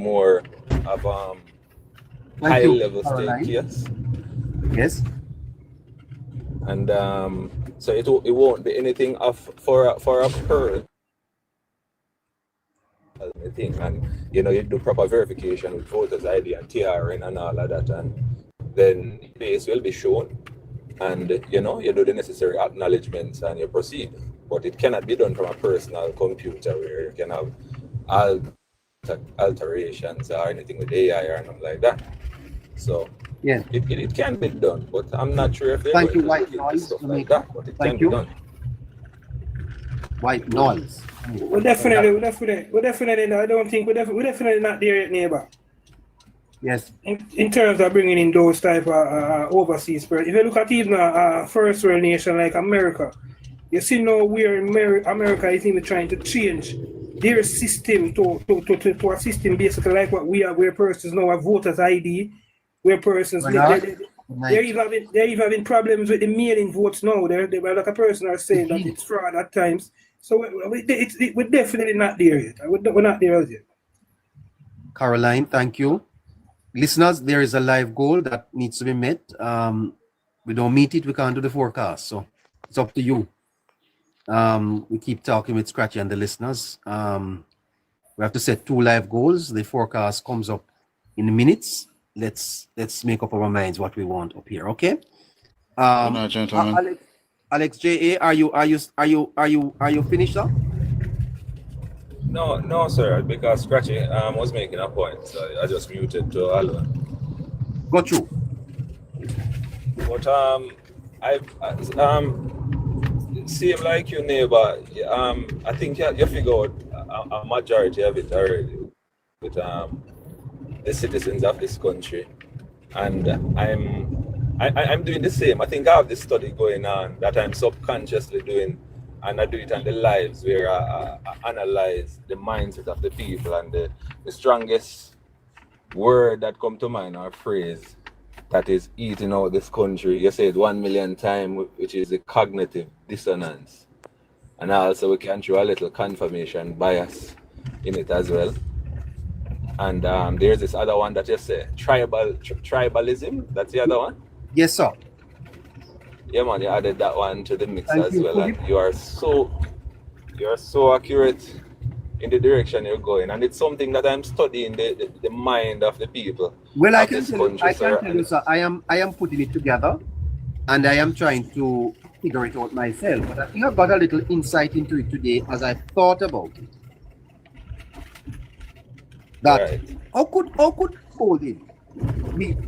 more of high level staircase. Yes. And so it won't be anything of for a person thing, and you know, you do proper verification with voters ID and TRN and all of that, and then face will be shown, and you know, you do the necessary acknowledgements and you proceed. But it cannot be done from a personal computer where you can have alterations or anything with AI or anything like that. So yeah, it can be done, but I'm not sure if they're Thank going you, to White do Noise, stuff like that, but it can be done. White Noise. We're definitely, I don't think we're definitely not there yet, neighbor. Yes. In terms of bringing in those type of overseas players. If you look at even a first world nation like America, you see now where America is even trying to change their system to a system basically like what we have, where persons now have voters ID, where persons they're even having problems with the mailing votes now. They're like a person are saying that it's fraud at times. So we're definitely not there yet. We're not there as yet. Caroline, thank you. Listeners, there is a live goal that needs to be met. We don't meet it, we can't do the forecast. So it's up to you. We keep talking with Scratchy and the listeners. We have to set 2 live goals. The forecast comes up in minutes. Let's make up our minds what we want up here. Okay. Good night, gentlemen. Alex J.A., are you finished up? No, sir, because Scratchy was making a point, so I just muted to Alan. Got you. But same like you, neighbor. I think you figure out a majority of it already with the citizens of this country, and I'm doing the same. I think I have this study going on that I'm subconsciously doing, and I do it on the lives where I analyze the mindset of the people, and the strongest word that come to mind or phrase that is eating out this country, you say it 1 million times, which is the cognitive dissonance. And also we can throw a little confirmation bias in it as well. And there's this other one that you say, tribalism, that's the other one? Yes, sir. Yeah, man, you added that one to the mix as well. And you are so accurate in the direction you're going. And it's something that I'm studying, the mind of the people. Well, I can tell you, sir, I am putting it together and I am trying to figure it out myself. But I think I've got a little insight into it today as I thought about it. That right. How could Holding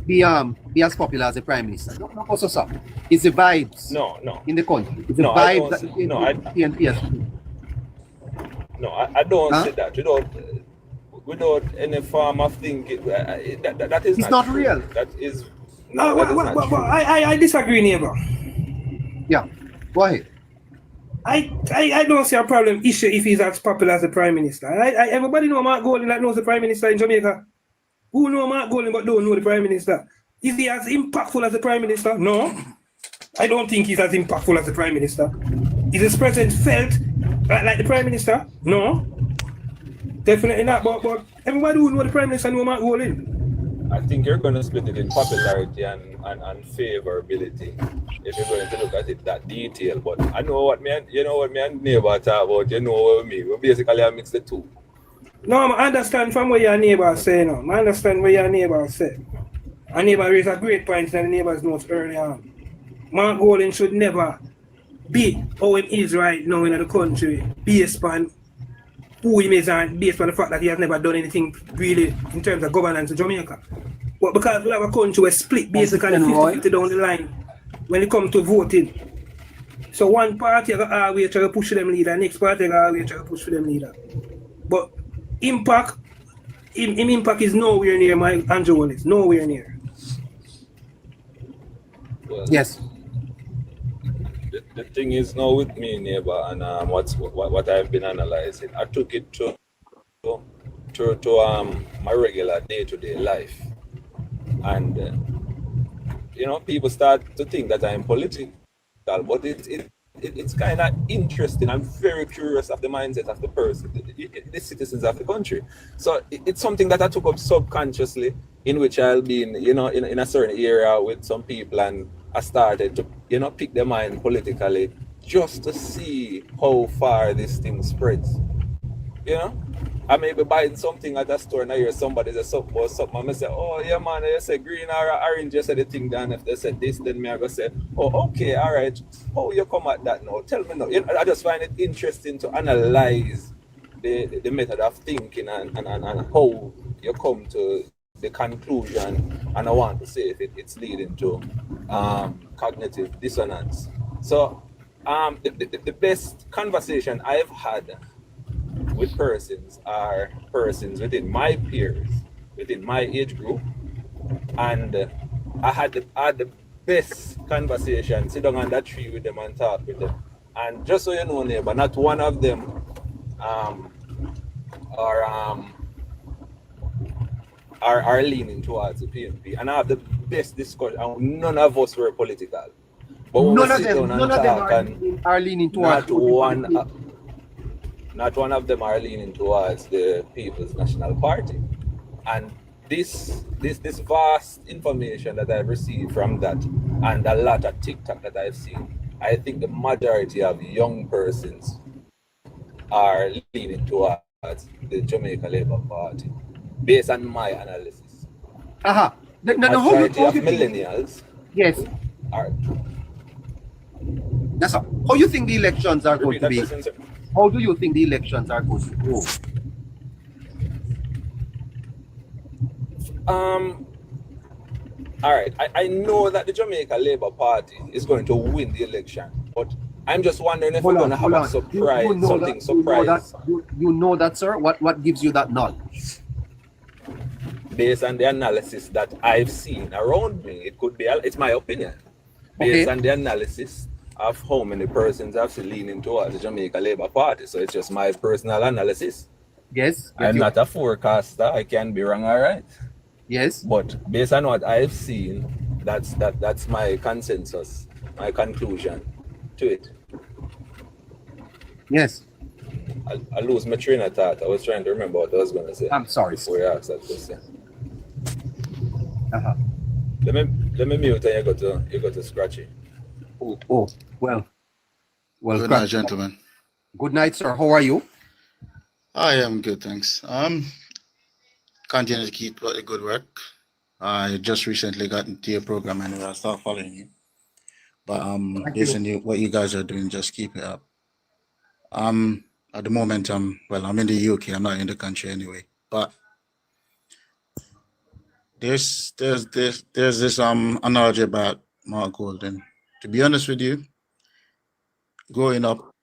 be as popular as the Prime Minister? No, also, sir. It's the vibes in the country. It's the vibes that the JLPNP has. No, I don't say that. Without any form of thinking, that is it's not real. That is I disagree, neighbor. Yeah, go ahead. I don't see a problem issue if he's as popular as the Prime Minister. Everybody know Mark Golding that knows the Prime Minister in Jamaica. Who know Mark Golding but don't know the Prime Minister? Is he as impactful as the Prime Minister? No. I don't think he's as impactful as the Prime Minister. Is his president felt like the Prime Minister? No. Definitely not. But everybody who know the Prime Minister know Mark Golding. I think you're going to split it in popularity and favorability if you're going to look at it that detail. But I know what me and neighbor talk about. You know what I mean. We basically I mix the two. No, I understand from what your neighbor say. No, I understand what your neighbor said. A neighbor raised a great point that the neighbors knows early on. Mark Golding should never be how he is right now in the country based on who he is and based on the fact that he has never done anything really in terms of governance in Jamaica. But because we have a country where split basically 50-50 down the line when it comes to voting. So one party always try to push them leader, next party always try to push for them leader. But impact is nowhere near my Andrew Wallace, nowhere near. Well, yes. The thing is now with me, neighbor, and what I've been analyzing, I took it to my regular day-to-day life, and people start to think that I'm political, but it's it's kind of interesting. I'm very curious of the mindset of the person, the citizens of the country. So it's something that I took up subconsciously, in which I'll be in a certain area with some people, and I started to pick their mind politically just to see how far this thing spreads. I may be buying something at a store and I hear somebody say something about something. I say, oh yeah man, you say green or orange, you say the thing down. If they said this, then me I go say, oh okay, all right. How you come at that now? Tell me now. I just find it interesting to analyze the method of thinking and how you come to the conclusion, and I want to say if it's leading to cognitive dissonance. So the best conversation I've had with persons are persons within my peers, within my age group, and I had the best conversation, sit down on that tree with them and talk with them. And just so you know, neighbor, not one of them are leaning towards the PNP. And I have the best discussion, and none of us were political. But when we sit down and talk, and are leaning towards not one of them are leaning towards the People's National Party. And this vast information that I've received from that, and a lot of TikTok that I've seen, I think the majority of young persons are leaning towards the Jamaica Labour Party, based on my analysis. Aha. Majority of millennials. Yes. Are. That's how you think the elections are going to be? Question, how do you think the elections are going to go? All right. I know that the Jamaica Labour Party is going to win the election, but I'm just wondering if we're going to have a surprise, surprise. You know that, sir? What gives you that knowledge? Based on the analysis that I've seen around me, it could be, it's my opinion. Based on the analysis of how many persons have leaning towards the Jamaica Labour Party. So it's just my personal analysis. Yes. I'm not a forecaster. I can be wrong, all right? Yes. But based on what I've seen, that's my consensus, my conclusion to it. Yes. I lose my train of thought. I was trying to remember what I was going to say. I'm sorry. Before you asked that question. Uh-huh. Let me mute and you go to Scratchy. Oh, well. Good night, gentlemen. Good night, sir. How are you? I am good, thanks. Continue to keep the good work. I just recently got into your program and I start following you. But listen, what you guys are doing, just keep it up. At the moment, I'm in the UK. I'm not in the country anyway. But there's this analogy about Mark Golden. To be honest with you, growing up,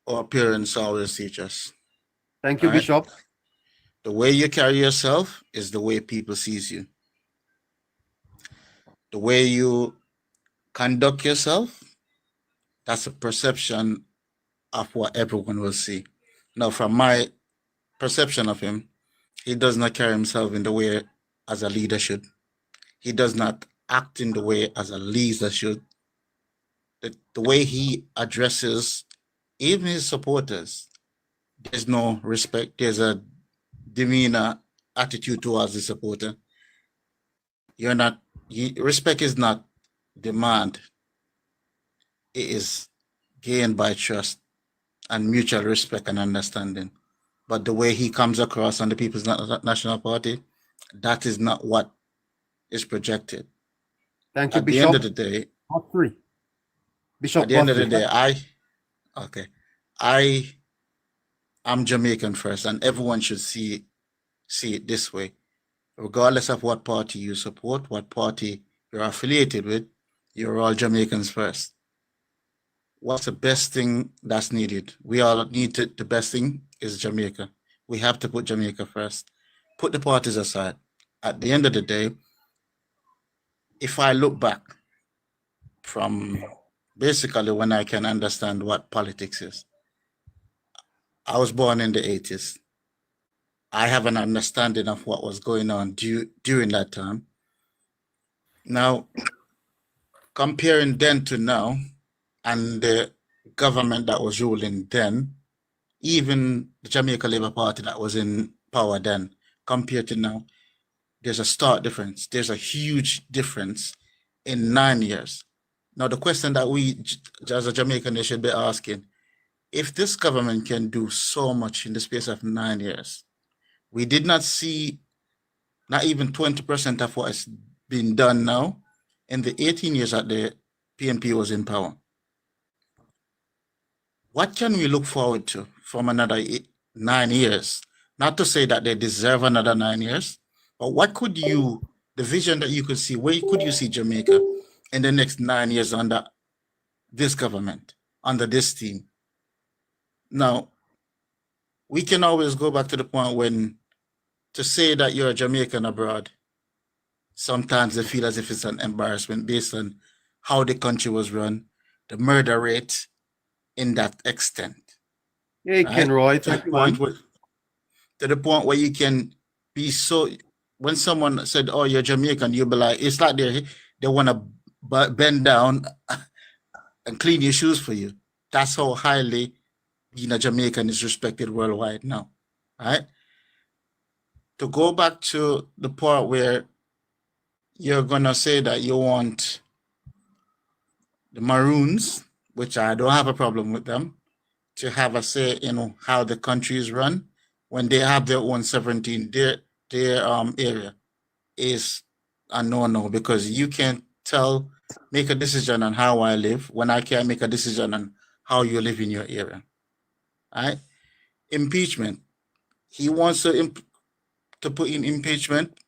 our parents always teach us. Thank you, right? Bishop. The way you carry yourself is the way people sees you. The way you conduct yourself, that's a perception of what everyone will see. Now, from my perception of him, he does not carry himself in the way as a leader should. He does not act in the way as a leader should. The way he addresses even his supporters, there's no respect. There's a demeanor attitude towards the supporter. Respect is not demand. It is gained by trust and mutual respect and understanding. But the way he comes across on the People's National Party, that is not what is projected. Thank you, at Bishop. The end of the day, Bishop, at the end of the day, I'm Jamaican first, and everyone should see it this way. Regardless of what party you support, what party you're affiliated with, you're all Jamaicans first. What's the best thing that's needed? We all need to, the best thing is Jamaica. We have to put Jamaica first. Put the parties aside. At the end of the day, if I look back from basically when I can understand what politics is, I was born in the 80s. I have an understanding of what was going on during that time. Now, comparing then to now, and the government that was ruling then, even the Jamaica Labour Party that was in power then, compared to now, there's a stark difference. There's a huge difference in 9 years. Now, the question that we, as a Jamaican, should be asking, if this government can do so much in the space of 9 years, we did not see not even 20% of what has been done now in the 18 years that the PNP was in power. What can we look forward to from another 9 years? Not to say that they deserve another 9 years, but what could you, the vision that you could see, where could you see Jamaica in the next 9 years under this government, under this team? Now, we can always go back to the point when to say that you're a Jamaican abroad, sometimes they feel as if it's an embarrassment based on how the country was run, the murder rate in that extent. Hey, Right? Ken Roy, To the thank you, point man. to the point where you can be so, when someone said, oh, you're Jamaican, you'll be like, it's like they want to bend down and clean your shoes for you. That's how highly being a Jamaican is respected worldwide now, right? To go back to the part where you're going to say that you want the Maroons, which I don't have a problem with them, to have a say in how the country is run when they have their own sovereignty, their area is a no-no, because you can't make a decision on how I live when I can't make a decision on how you live in your area. Right? Impeachment. He wants to put in impeachment.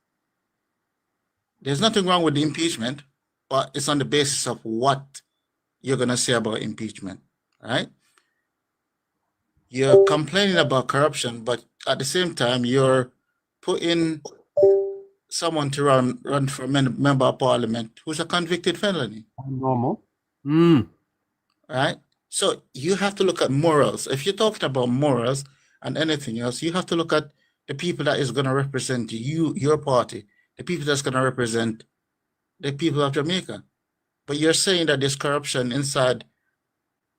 There's nothing wrong with the impeachment, but it's on the basis of what you're going to say about impeachment, right? You're complaining about corruption, but at the same time, you're putting someone to run for member of parliament who's a convicted felony. Normal. Right? So you have to look at morals. If you're talking about morals and anything else, you have to look at the people that is going to represent you, your party, the people that's going to represent the people of Jamaica. But you're saying that there's corruption inside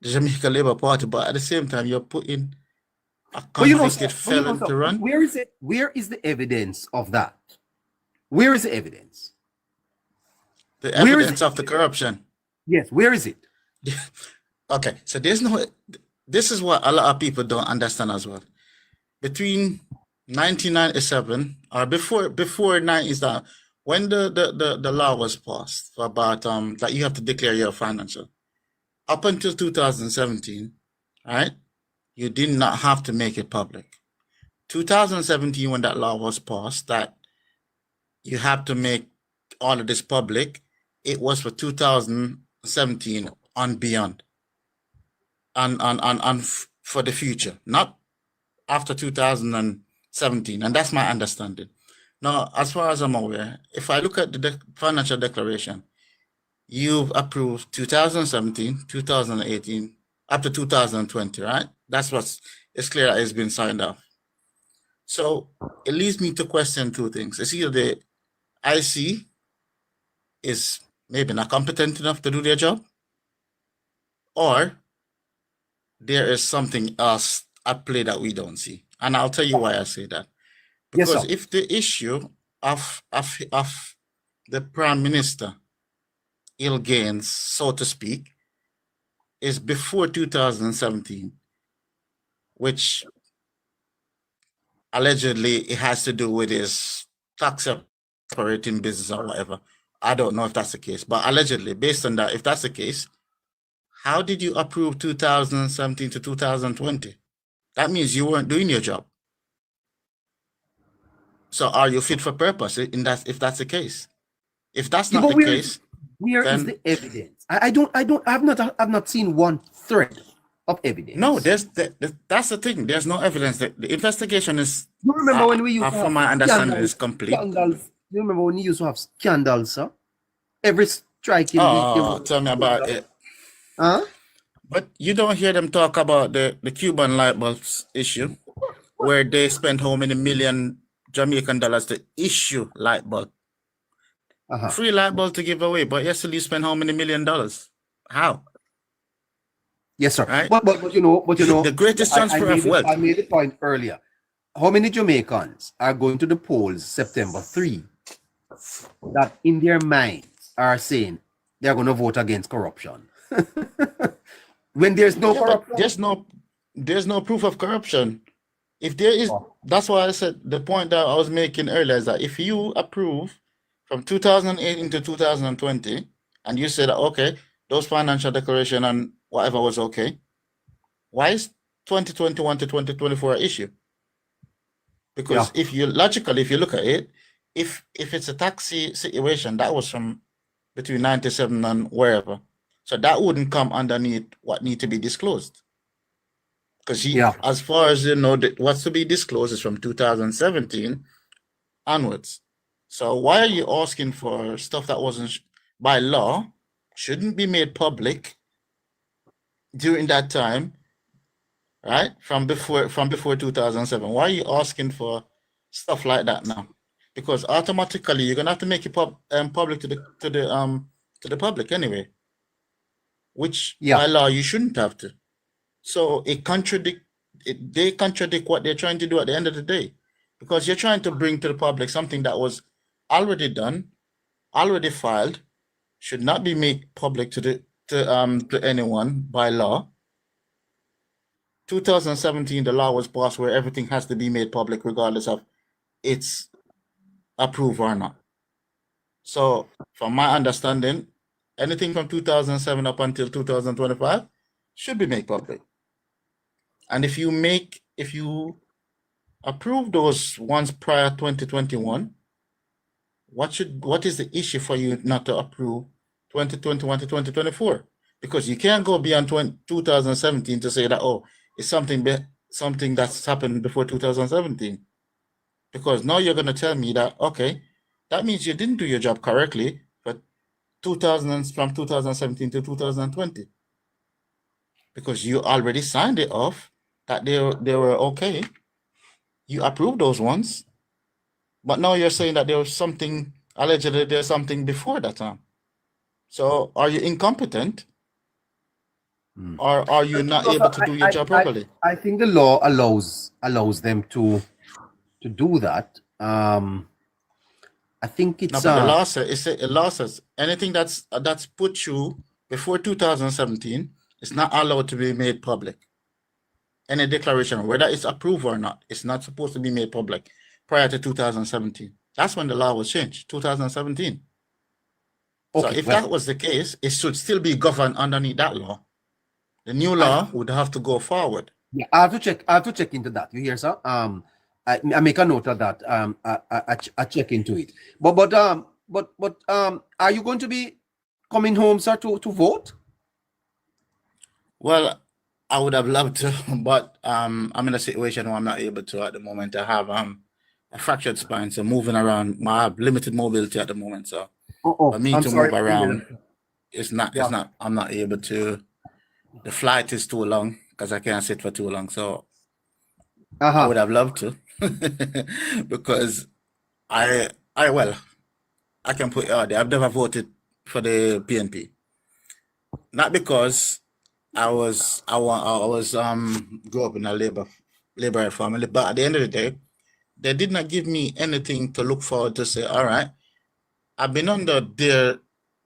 the Jamaica Labour Party, but at the same time, you're putting a convicted felon to run. Where is it? Where is the evidence of that? Where is the evidence? The evidence of the corruption. Yes, where is it? Okay, so this is what a lot of people don't understand as well. Between 1997 or before 97, when the law was passed about that you have to declare your financial, up until 2017, right? You did not have to make it public. 2017, when that law was passed, that you have to make all of this public, it was for 2017 and beyond, and for the future, not after 2017, and that's my understanding. Now, as far as I'm aware, if I look at the financial declaration, you've approved 2017, 2018, up to 2020, right? That's it's clear that it's been signed off. So it leads me to question two things. It's either the IC is maybe not competent enough to do their job, or there is something else at play that we don't see. And I'll tell you why I say that. Because if the issue of the Prime Minister ill gains, so to speak, is before 2017, which allegedly it has to do with his tax separating business or whatever. I don't know if that's the case, but allegedly, based on that, if that's the case, how did you approve 2017 to 2020? That means you weren't doing your job. So are you fit for purpose if that's the case? If that's not the case, where is the evidence? I've not seen one thread of evidence. No, that's the thing. There's no evidence. The investigation is. You remember when we used to have from my understanding, scandals, is complete. Scandals. You remember when we used to have scandals, sir? Every striking. Tell me about it. Huh? But you don't hear them talk about the Cuban light bulbs issue, where they spent how many million Jamaican dollars to issue light bulb. Free light bulb to give away, but yesterday you spent how many $1 million? How? Yes, sir. Right? But you know, The greatest transfer of wealth. I made the point earlier. How many Jamaicans are going to the polls September 3 that in their minds are saying they're going to vote against corruption? When there's no Yeah, but corruption. there's no proof of corruption. If there is, that's why I said the point that I was making earlier is that if you approve from 2008 into 2020, and you said, okay, those financial declaration and whatever was okay, why is 2021 to 2024 an issue? Because if you logically, if you look at it, if it's a taxi situation, that was from between 97 and wherever. So that wouldn't come underneath what need to be disclosed. Because as far as you know, what's to be disclosed is from 2017 onwards. So why are you asking for stuff that wasn't by law, shouldn't be made public during that time, right? From before 2007. Why are you asking for stuff like that now? Because automatically you're gonna have to make it public to the public anyway, which by law you shouldn't have to. So they contradict what they're trying to do at the end of the day, because you're trying to bring to the public something that was already done, already filed, should not be made public to anyone by law. 2017, the law was passed where everything has to be made public regardless of it's approved or not. So from my understanding, anything from 2007 up until 2025 should be made public. And if you approve those ones prior 2021, what is the issue for you not to approve 2021 to 2024? Because you can't go beyond 2017 to say that, oh, it's something that's happened before 2017. Because now you're going to tell me that, okay, that means you didn't do your job correctly, but from 2017 to 2020. Because you already signed it off that they were okay. You approved those ones. But now you're saying that there was something, allegedly there's something before that time. So are you incompetent? Or are you not able to do your job properly? I think the law allows them to do that. I think it's no, but the law says anything that's put you before 2017 is not allowed to be made public. Any declaration, whether it's approved or not, it's not supposed to be made public prior to 2017. That's when the law was changed, 2017. Okay, so if that was the case, it should still be governed underneath that law. The new law would have to go forward. Yeah, I have to check into that. You hear, sir? I make a note of that. I check into it. But are you going to be coming home, sir, to vote? Well, I would have loved to, but I'm in a situation where I'm not able to at the moment. I have a fractured spine, so moving around, I have limited mobility at the moment. So for me to move around, I'm not able to. The flight is too long because I can't sit for too long. So I would have loved to because I can put it out there. I've never voted for the PNP. Not because I was grew up in a labor family, but at the end of the day, they did not give me anything to look forward to say, all right, I've been under their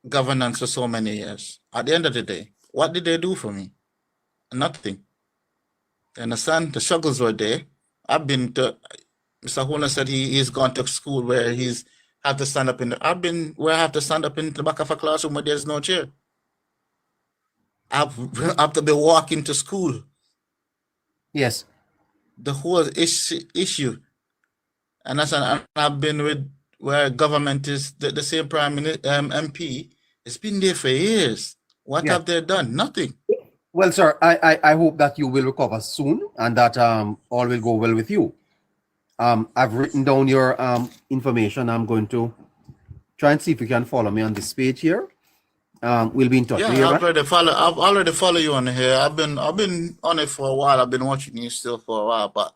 governance for so many years. At the end of the day, what did they do for me? Nothing. You understand? The struggles were there. I've been to, Mr. Horner said he's gone to school where he's had to stand up I've been where I have to stand up in the back of a classroom where there's no chair. I have to be walking to school. Yes. The whole issue. And I've been with where government is the same prime minister, MP. It's been there for years. What have they done? Nothing. Well, sir, I hope that you will recover soon and that all will go well with you. I've written down your information. I'm going to try and see if you can follow me on this page here. We'll be in touch. Yeah, I've already followed you on here. I've been on it for a while. I've been watching you still for a while, but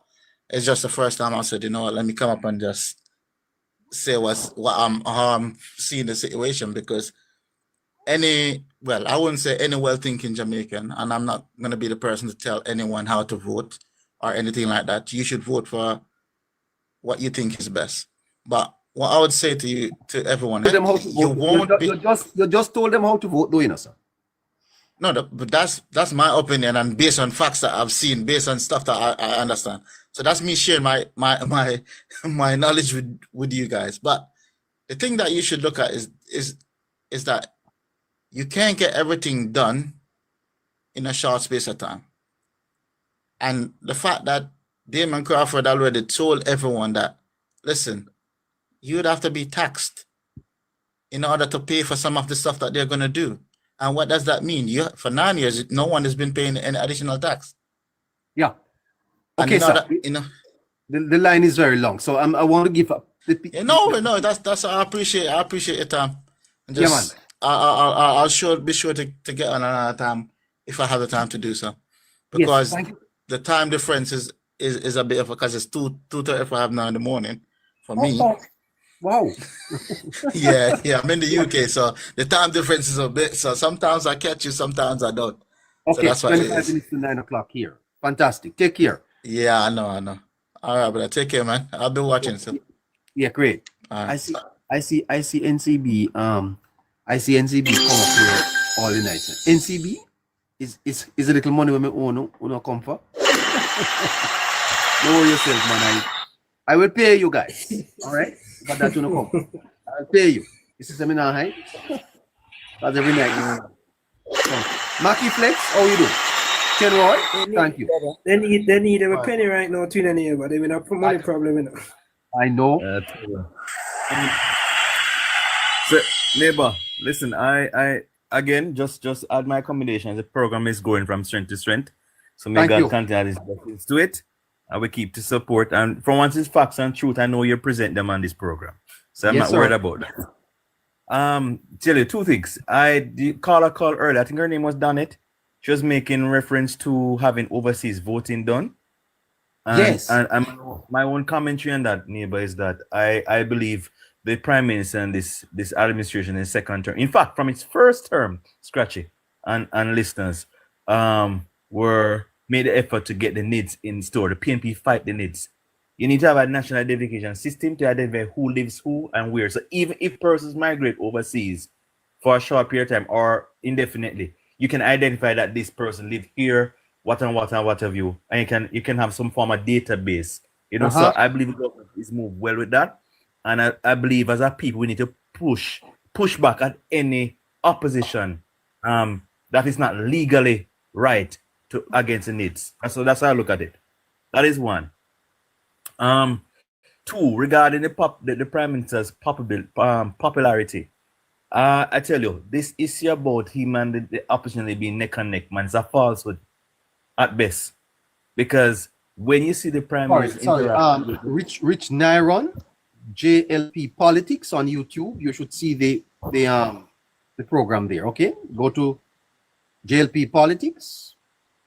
it's just the first time I said, you know what, let me come up and just say how I'm seeing the situation, because I wouldn't say any well-thinking Jamaican, and I'm not going to be the person to tell anyone how to vote or anything like that. You should vote for what you think is best. But what I would say to everyone, Them how to you vote. won't be. You just told them how to vote, doing sir. No, but that's my opinion, and based on facts that I've seen, based on stuff that I understand. So that's me sharing my my knowledge with you guys. But the thing that you should look at is that you can't get everything done in a short space of time. And the fact that Damon Crawford already told everyone that, listen, you would have to be taxed in order to pay for some of the stuff that they're going to do. And what does that mean? For 9 years, no one has been paying any additional tax. Yeah. And Okay, sir. The line is very long, so I want to give up. No, that's I appreciate your time. And just, yeah, man. I'll be sure to get on another time if I have the time to do so, because yes, the time difference is a bit of because it's 2:35 now in the morning for me. Wow. yeah, I'm in the UK, so the time difference is a bit. So sometimes I catch you, sometimes I don't. Okay, so that's what 25 minutes to 9 o'clock here. Fantastic. Take care. Yeah, I know. All right, but take care, man. I'll be watching. So. Yeah, great. Right. I see NCB. I see NCB come up here all the night. NCB is a little money when me own no come for. Don't worry yourself, man. I will pay you guys. All right, but that you know come. I'll pay you. This is seminar high. That's every night. Mackie Flex, how you do? Ken Roy, thank you. They need a penny right now to the neighbor. They will have money problem, you know. I know. So, neighbor, listen, I again just add my accommodation. The program is going from strength to strength. So may God continue his blessings to it. I will keep to support. And from once it's facts and truth, I know you present them on this program. So I'm not worried about that. Tell you two things. The caller called earlier, I think her name was Donette. She was making reference to having overseas voting done. And, yes. And my own commentary on that, neighbor, is that I believe the Prime Minister and this administration in second term, in fact, from its first term, Scratchy and listeners, were made the effort to get the needs in store. The PNP fight the needs. You need to have a national identification system to identify who lives who and where. So even if persons migrate overseas for a short period of time or indefinitely, you can identify that this person lives here, what have you, and you can have some form of database. You know, so I believe the government is moved well with that. And I believe as a people we need to push back at any opposition that is not legally right to against the needs. And so that's how I look at it. That is one. Two, regarding the Prime Minister's popularity. I tell you, this issue about him and the opposition being neck and neck, man, it's a falsehood at best. Because when you see the Prime Minister Rich Nyron, JLP Politics on YouTube, you should see the program there. Okay, go to JLP Politics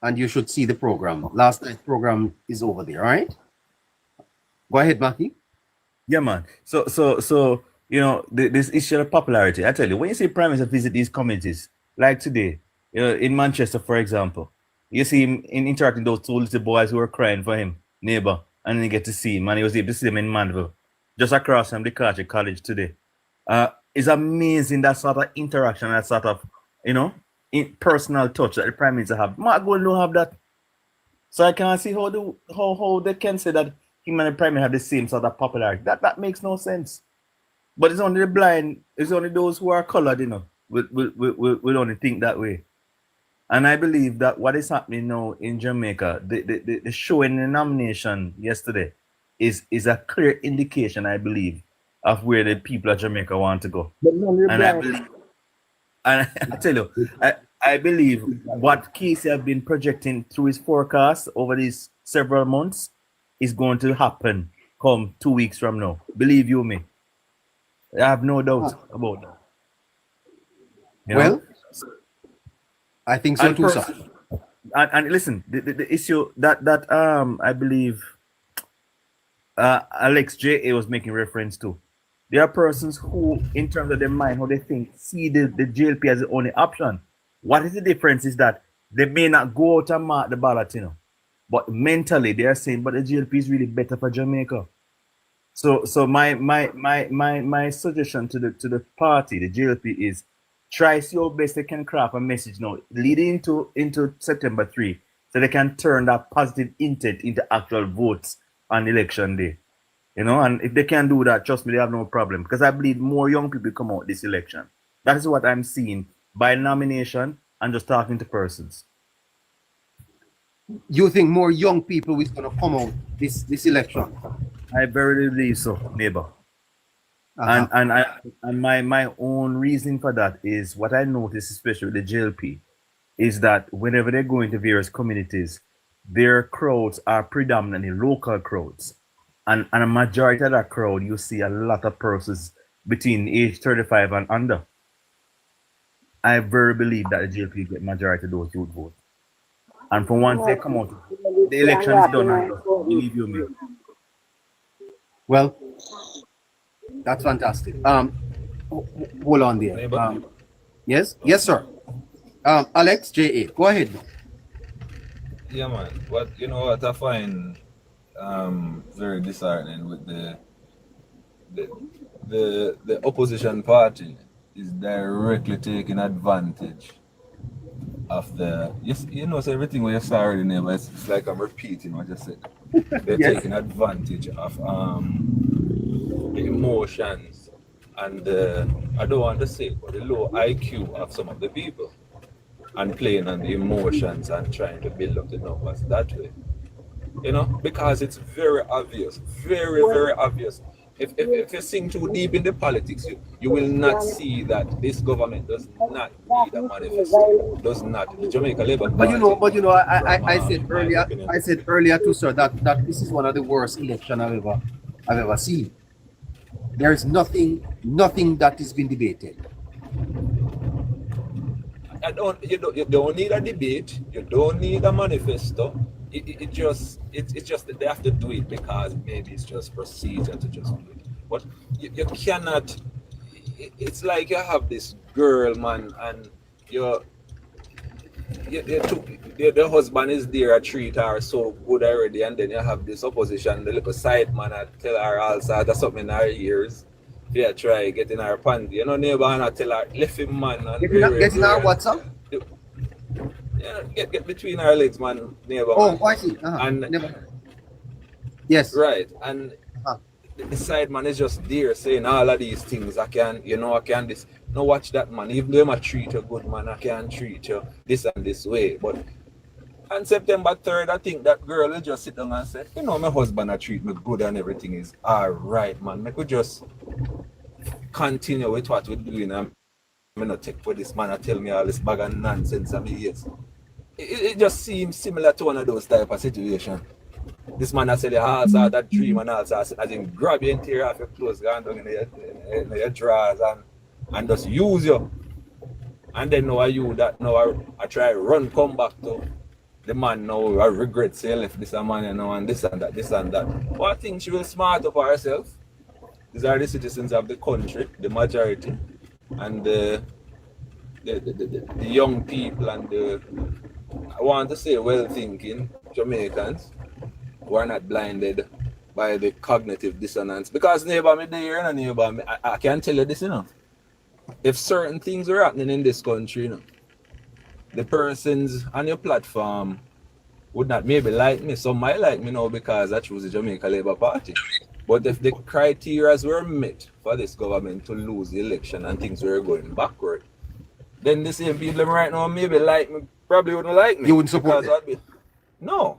and you should see the program. Last night's program is over there. All right, go ahead, Mackie. Yeah, man. So you know, this issue of popularity, I tell you, when you see Prime Minister visit these communities, like today, you know, in Manchester, for example, you see him interacting with those two little boys who were crying for him, neighbor, and then you get to see him, and he was able to see him in Manville, just across from the college today. It's amazing that sort of interaction, that sort of, you know, personal touch that the Prime Minister have. Mark Gold don't have that. So I can't see how they can say that him and the Prime Minister have the same sort of popularity. That makes no sense. But it's only the blind, it's only those who are colored, you know, will only think that way. And I believe that what is happening now in Jamaica, the show in the nomination yesterday is a clear indication, I believe, of where the people of Jamaica want to go. And I tell you, I believe what Casey have been projecting through his forecast over these several months is going to happen come 2 weeks from now. Believe you me. I have no doubt about that. Well, I think so too, sir. And listen, the issue that I believe Alex J.A. was making reference to There are persons who, in terms of their mind, how they think, see the JLP as the only option. What is the difference is that they may not go out and mark the ballot, but mentally they are saying, but the JLP is really better for Jamaica. So my suggestion to the party, the JLP, is try see how best they can craft a message now leading into September 3, so they can turn that positive intent into actual votes on election day. And if they can do that, trust me, they have no problem, because I believe more young people come out this election. That is what I'm seeing by nomination and just talking to persons. You think more young people is going to come out this election? I verily believe so, neighbor. Uh-huh. And my own reason for that is what I notice, especially with the JLP, is that whenever they go into various communities, their crowds are predominantly local crowds. And a majority of that crowd, you see a lot of persons between age 35 and under. I very believe that the JLP get majority of those youth votes. And for once they come out, the election is done, and believe you me. Well, that's fantastic. Hold on there. Yes, sir. Alex, JA, go ahead. Yeah, man. What I find very disheartening with the opposition party is directly taking advantage of so everything what you saw already, neighbor, it's like I'm repeating what you said. They're Yes. taking advantage of the emotions and I don't want to say, but the low IQ of some of the people, and playing on the emotions and trying to build up the numbers that way. Because it's very obvious, very, very obvious. If you sink too deep in the politics, you will not see that this government does not need a manifesto, does not. The Jamaica Labour Party. I said earlier too, sir, that this is one of the worst elections I've ever seen. There is nothing that is being debated. You don't need a debate. You don't need a manifesto. It's just that they have to do it because maybe it's just procedure to just do it. But you cannot. It's like you have this girl, man, and the husband is there to treat her so good already, and then you have this opposition, the little side man, I tell her all sorts of something in her ears. Yeah, try getting her panty. Neighbor, and I tell her, left him, man. And Getting her what, sir? Get between our legs, man, neighbor. Oh, Man. I see. And yes. right, and the side man is just there saying all of these things. I can this. No, watch that, man. Even though I treat you good, man, I can treat you this and this way. But on September 3rd, I think that girl will just sit down and say, my husband I treat me good and everything is all right, man. I could just continue with what we're doing. I'm not take for this man. I tell me all this bag of nonsense. Yes. It just seems similar to one of those type of situations. This man has said also that dream and also as in grab your interior off your clothes, go down in your drawers and just use you. And then now I try to run come back to the man now. I regret saying left this man and this and that. But I think she will smart up herself. These are the citizens of the country, the majority, and the young people and I want to say well-thinking Jamaicans who are not blinded by the cognitive dissonance. Because neighbor, me there and neighbor, I can tell you this, if certain things are happening in this country, the persons on your platform would not maybe like me. Some might like me now because I choose the Jamaica Labour Party. But if the criteria were met for this government to lose the election and things were going backward, then the same people right now maybe like me, probably wouldn't like me. You wouldn't support it? No.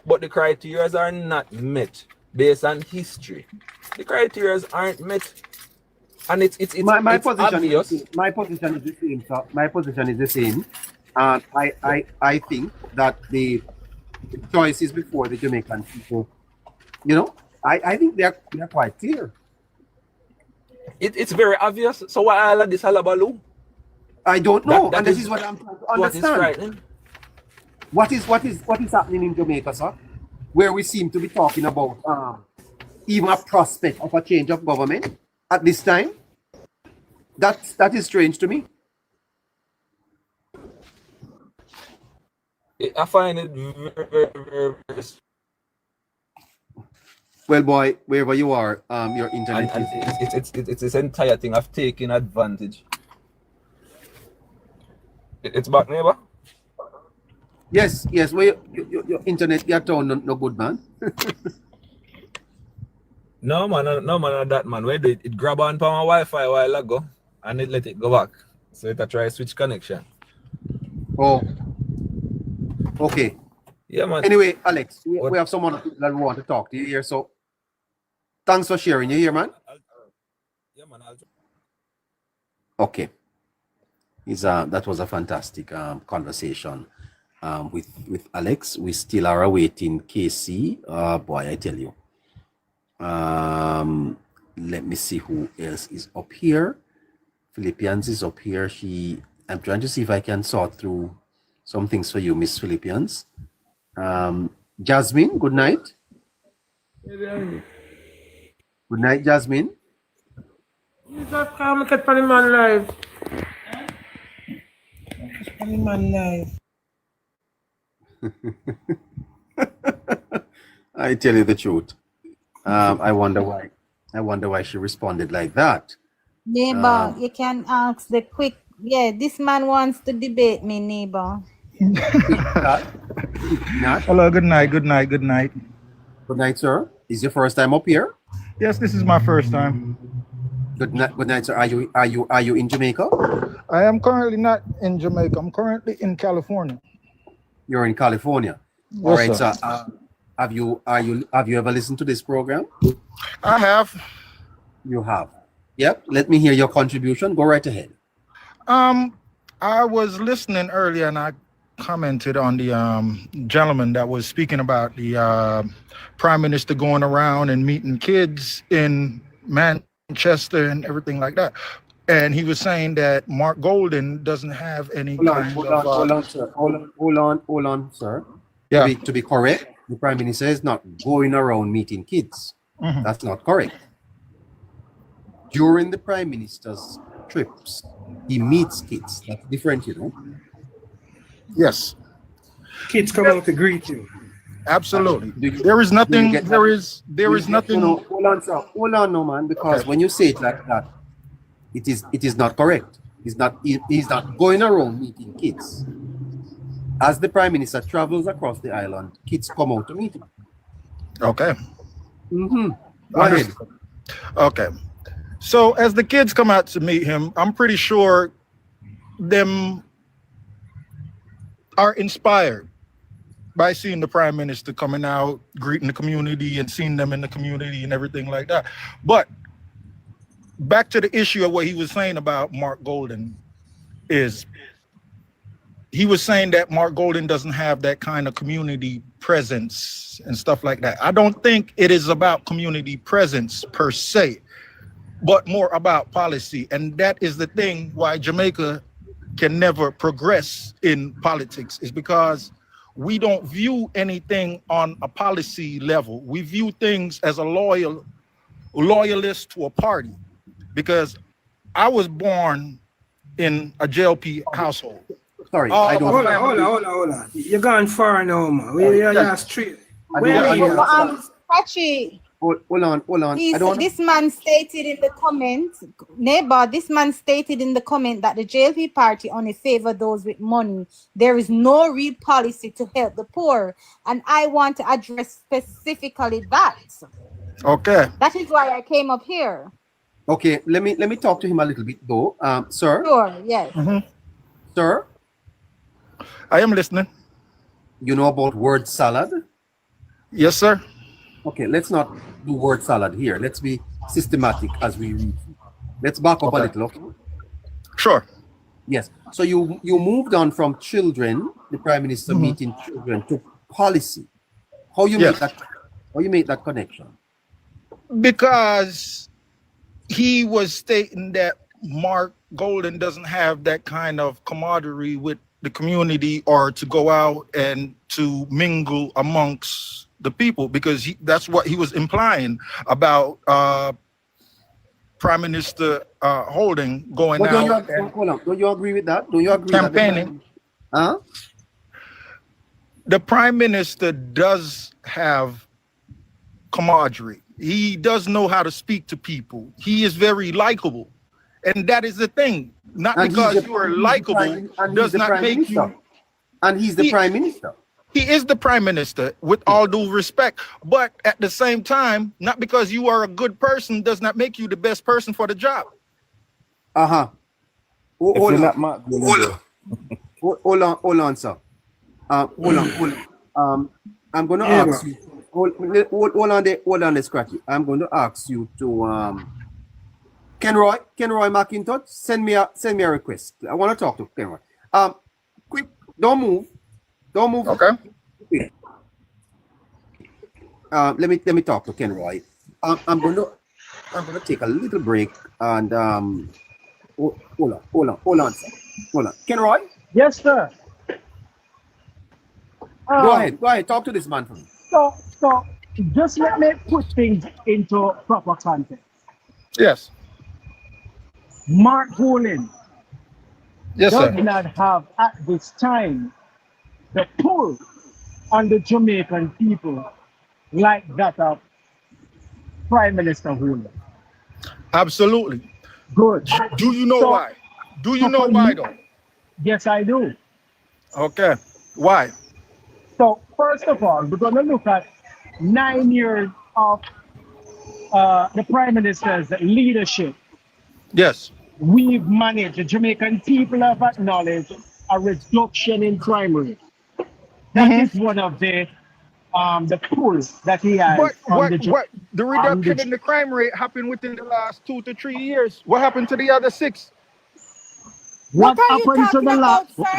But the criteria are not met based on history. The criteria aren't met. And it's my it's position obvious. my position is the same, sir. My position is the same. And I think that the choice is before the Jamaican people. I think they're quite clear. It's very obvious. So why all of this hullabaloo? I don't know, That and this is is what I'm trying to What is understand. frightening? What is happening in Jamaica, sir? Where we seem to be talking about even a prospect of a change of government at this time. That is strange to me. I find it very, very, very Well, boy, wherever you are, your and, internet and is. it's this entire thing of taking advantage. It's back, neighbor. Yes, yes. Well, your internet, your town, no good, man. No man, that man. Where it grab on my Wi-Fi a while ago and it let it go back. So it a try switch connection. Oh, okay. Yeah, man. Anyway, Alex, we have someone that we want to talk to you here. So, thanks for sharing. You here, man? Yeah, man. Okay. That was a fantastic conversation with Alex. We still are awaiting KC. Boy, I tell you. Let me see who else is up here. Philippians is up here. I'm trying to see if I can sort through some things for you, Miss Philippians. Jasmine, good night. Good night, Jasmine. Just come get Panny Man live. Panny Man live. I tell you the truth. I wonder why she responded like that. Neighbor, you can ask the quick. Yeah, this man wants to debate me, neighbor. Not? Hello, good night, good night, good night. Good night, sir. Is your first time up here? Yes, this is my first time. Good night, sir. Are you in Jamaica? I am currently not in Jamaica. I'm currently in California. You're in California. Yes, All right, sir. sir. Have you ever listened to this program? I have. You have. Yep. Let me hear your contribution. Go right ahead. I was listening earlier and I commented on the gentleman that was speaking about the prime minister going around and meeting kids in Manchester and everything like that. And he was saying that Mark Golden doesn't have any Hold on, sir. Hold on, sir. Yeah. To be correct, the prime minister is not going around meeting kids. Mhm. That's not correct. During the prime minister's trips, he meets kids. That's different, you know. Yes, Kids come out to greet you. absolutely. Do you- There is nothing. get There that? is nothing. No, hold on, sir. Hold on, no, man. Because Okay. when you say it like that, it is not correct. He's not going around meeting kids. As the prime minister travels across the island, kids come out to meet him. Okay. Mm-hmm. Go ahead. Okay. So as the kids come out to meet him, I'm pretty sure them are inspired by seeing the prime minister coming out, greeting the community and seeing them in the community and everything like that. But back to the issue of what he was saying about Mark Golden is he was saying that Mark Golden doesn't have that kind of community presence and stuff like that. I don't think it is about community presence per se, but more about policy. And that is the thing why Jamaica can never progress in politics, is because we don't view anything on a policy level. We view things as a loyalist to a party, because I was born in a JLP household. Sorry, Oh, I don't. Hold on. You're gone far now, man. You're straight. Where are you? Pachi, Hold on. this man stated in the comment, neighbor, this man stated in the comment that the JLP party only favor those with money. There is no real policy to help the poor. And I want to address specifically that. Okay. That is why I came up here. Okay, let me talk to him a little bit though. Sir, Sure, yes. sir, I am listening. you know about word salad? Yes, sir. Okay, let's not do word salad here. Let's be systematic as we read. Let's back up a little. Okay? Sure. Yes. So you moved on from children, the prime minister meeting children, to policy. How you Yes. make that connection? Because he was stating that Mark Golden doesn't have that kind of camaraderie with the community, or to go out and to mingle amongst the people, because that's what he was implying about Prime Minister Holding going But out hold on. Don't you agree with that? Don't you agree campaigning. Huh? The Prime Minister does have camaraderie. He does know how to speak to people. He is very likable. And that is the thing. Not And because you are likable does not make you. And he's the Prime Minister. He is the Prime Minister, with all due respect. But at the same time, not because you are a good person does not make you the best person for the job. Uh-huh. Hold on, sir. Hold on. I'm going to ask you. Hold on, let's crack you. I'm going to ask you to Kenroy McIntosh, send me a request. I want to talk to Kenroy. Quick, don't move. Okay. Let me talk to Kenroy. I'm gonna take a little break and hold on, sir. Hold on. Kenroy? Yes, sir. Go ahead. Talk to this man for me. So just let me put things into proper context. Yes. Mark Holland Yes, does sir. not have at this time the pull on the Jamaican people like that of Prime Minister Holland. Absolutely. Good. Do you know So- why? Do you know why though? Yes, I do. Okay. Why? So first of all, we're going to look at 9 years of the Prime Minister's leadership. Yes. We've managed, the Jamaican people have acknowledged a reduction in crime rate. That is one of the pulls that he has. But the reduction in the crime rate happened within the last 2 to 3 years. What happened to the other 6? What are you happened to talking the last? about, sir?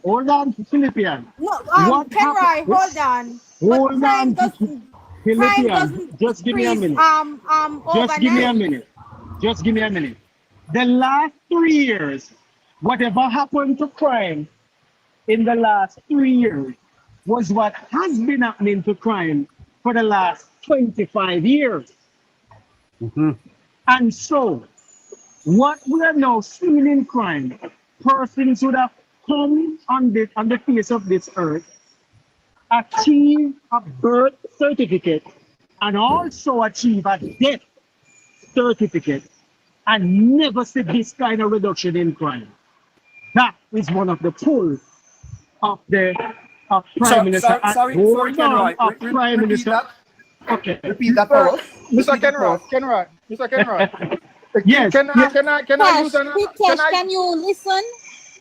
Hold on, Philippian. No, What Kenroy, happened- hold on. Hold But crime on, doesn't Philippian. Just give me a increase, minute. Just give me a minute. Just give me a minute. The last 3 years, whatever happened to crime in the last 3 years was what has been happening to crime for the last 25 years. And so, what we are now seeing in crime, persons would have come on the face of this earth, achieve a birth certificate, and also achieve a death certificate, and never see this kind of reduction in crime. That is one of the pulls of the Prime Minister. Sorry, Kenroy. Prime Repeat Minister. that. Okay. Repeat that for us. Mr. Kenroy. Yes. Can I use Hitesh, can you listen?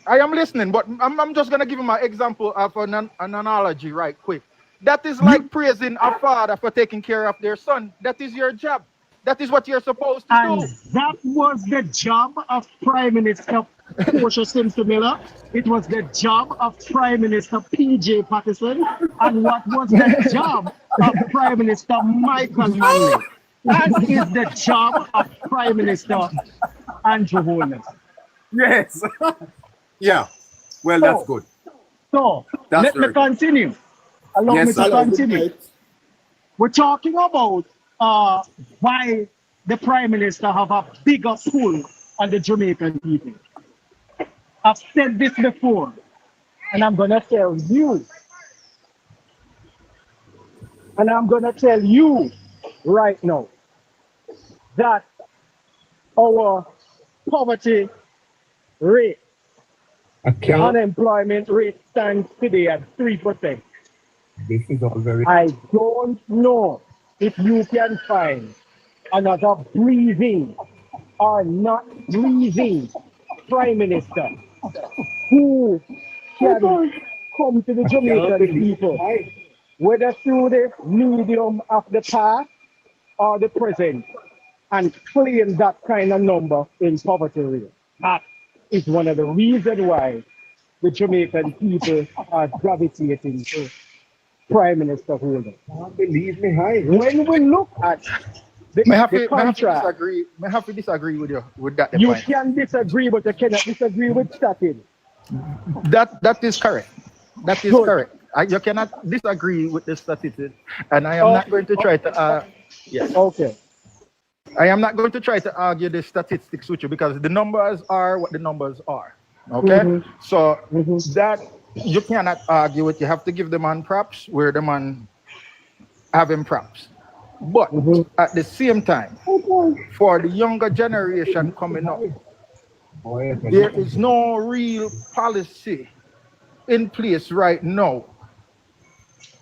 I am listening, but I'm just gonna give you my example of an analogy right quick. That is like praising a father for taking care of their son. That is your job. That is what you're supposed to And do. that was the job of Prime Minister Portia Simpson Miller. It was the job of Prime Minister P.J. Patterson. And what was the job of Prime Minister Michael Manley? That is the job of Prime Minister Andrew Holness. Yes. Yeah. Well, that's good. So, That's let me very good. continue. Allow me to continue. We're talking about why the Prime Minister have a bigger pull on the Jamaican people. I've said this before, and I'm going to tell you. And I'm going to tell you right now that our poverty rate, unemployment rate stands today at 3%. This is all very. I don't know if you can find another breathing or not breathing Prime Minister who can come to the Jamaican people, whether through the medium of the past or the present, and claim that kind of number in poverty rate. That is one of the reasons why the Jamaican people are gravitating to Prime Minister Holden. Believe me, hi. When we look at the contract, May have to disagree with you with that. you point. can disagree, but you cannot disagree with Statin. That is correct. That is Good. correct. You cannot disagree with the statistics, and I am not going to try to. Yes. Okay. I am not going to try to argue the statistics with you because the numbers are what the numbers are. Okay, so that you cannot argue with. You have to give the man props where the man having props. But at the same time, for the younger generation coming up, there is no real policy in place right now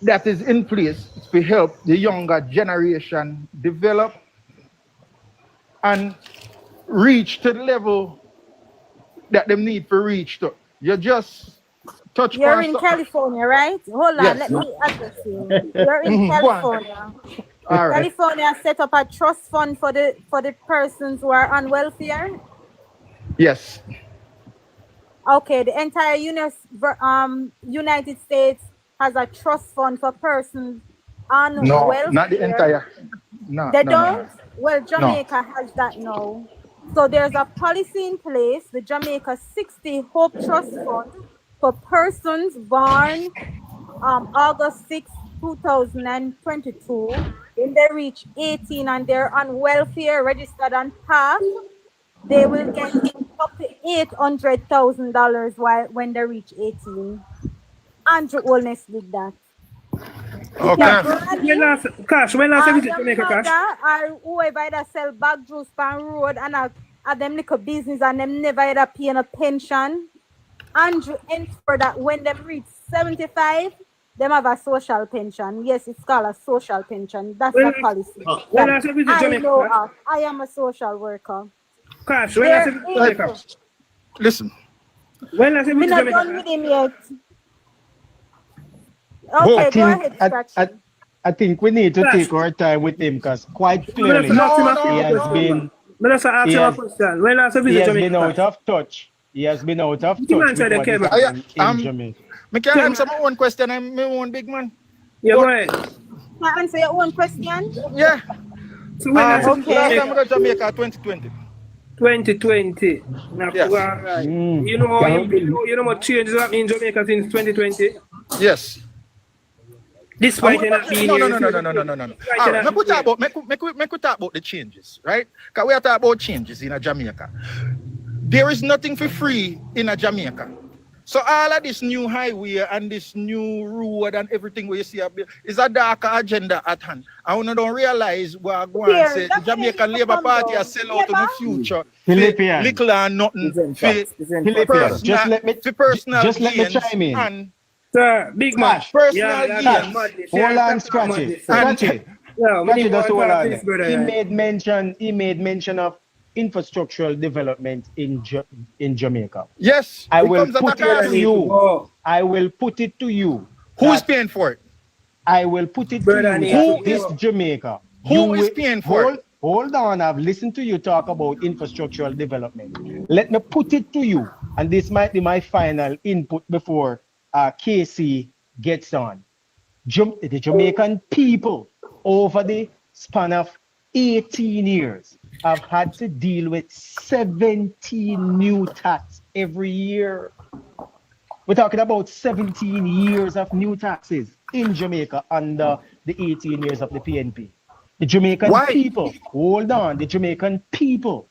that is in place to help the younger generation develop and reach to the level that they need to reach to. You just touch You're upon in something. California, right? Hold on, Yes. let me address you. You're in Go on. California. All right. California set up a trust fund for the persons who are on welfare. Yes. Okay, the entire United States has a trust fund for persons on No, welfare. not the entire. No. They no, don't? no. Well, Jamaica has that now. So there's a policy in place, the Jamaica 60 Hope Trust Fund for persons born August 6, 2022. When they reach 18 and they're on welfare, registered on PATH, they will get up to $800,000 when they reach 18. Andrew Holness did that. Okay. When last visit Jamaica, Cash? Or whoever that sell bag juice on road and a them little business and them never had a pay a pension. Andrew ensure that when them reach 75, them have a social pension. Yes, it's called a social pension. That's the policy. When last visit I Jamaica, know Cash? of. I am a social worker. Cash, when last visit Jamaica? Listen. When last We're visit not Jamaica? done with him yet. Okay, go ahead, Scratchy. I think we need to take our time with him because quite clearly he has been When last I ask him a question? When last visit Jamaica? been out of touch. He has been out of touch You with answer the what is camera. happening in Jamaica. I can answer my own question. I'm my own big man. Yeah, go ahead. Can I answer your own question? Yeah. So when last Last visit time I Jamaica? go to Jamaica 2020. 2020. Now, Yes. right. You know what changes happening in Jamaica since 2020? Yes. Despite you not being No. here. All right, make we talk about the changes, right? Because we are talking about changes in Jamaica. There is nothing for free in Jamaica. So all of this new highway and this new road and everything where you see up there is a darker agenda at hand. I want to don't realize what I go and say the Jamaican Labour Party has sell out to the future. Philippian. Little or nothing. Philippian, just let me chime in. And Sir, big man. personal gains. Hold on, Scratchy. Scratchy. Yeah, Scratchy, just hold on. brother. He made mention of infrastructural development in Jamaica. Yes, I it will comes at a put it cost. to you. I will put it to you. Who's that paying for it? I will put it Brother, to you. who That this Jamaica. Who is paying for it? Hold on. I've listened to you talk about infrastructural development. Let me put it to you, and this might be my final input before KC gets on. The Jamaican people over the span of 18 years have had to deal with 17 new tax every year. We're talking about 17 years of new taxes in Jamaica under the 18 years of the PNP. The Jamaican people, hold on, the Jamaican people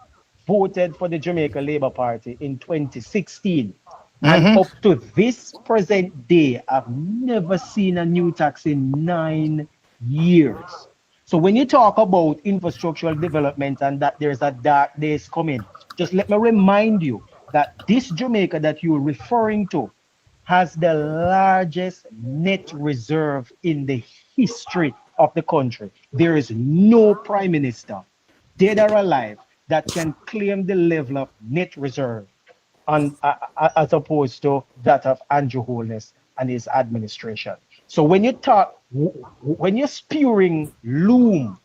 voted for the Jamaica Labour Party in 2016. And up to this present day, I've never seen a new tax in 9 years. So when you talk about infrastructural development and that there's a dark days coming, just let me remind you that this Jamaica that you're referring to has the largest net reserve in the history of the country. There is no prime minister, dead or alive, that can claim the level of net reserve as opposed to that of Andrew Holness and his administration. So when you're spewing loom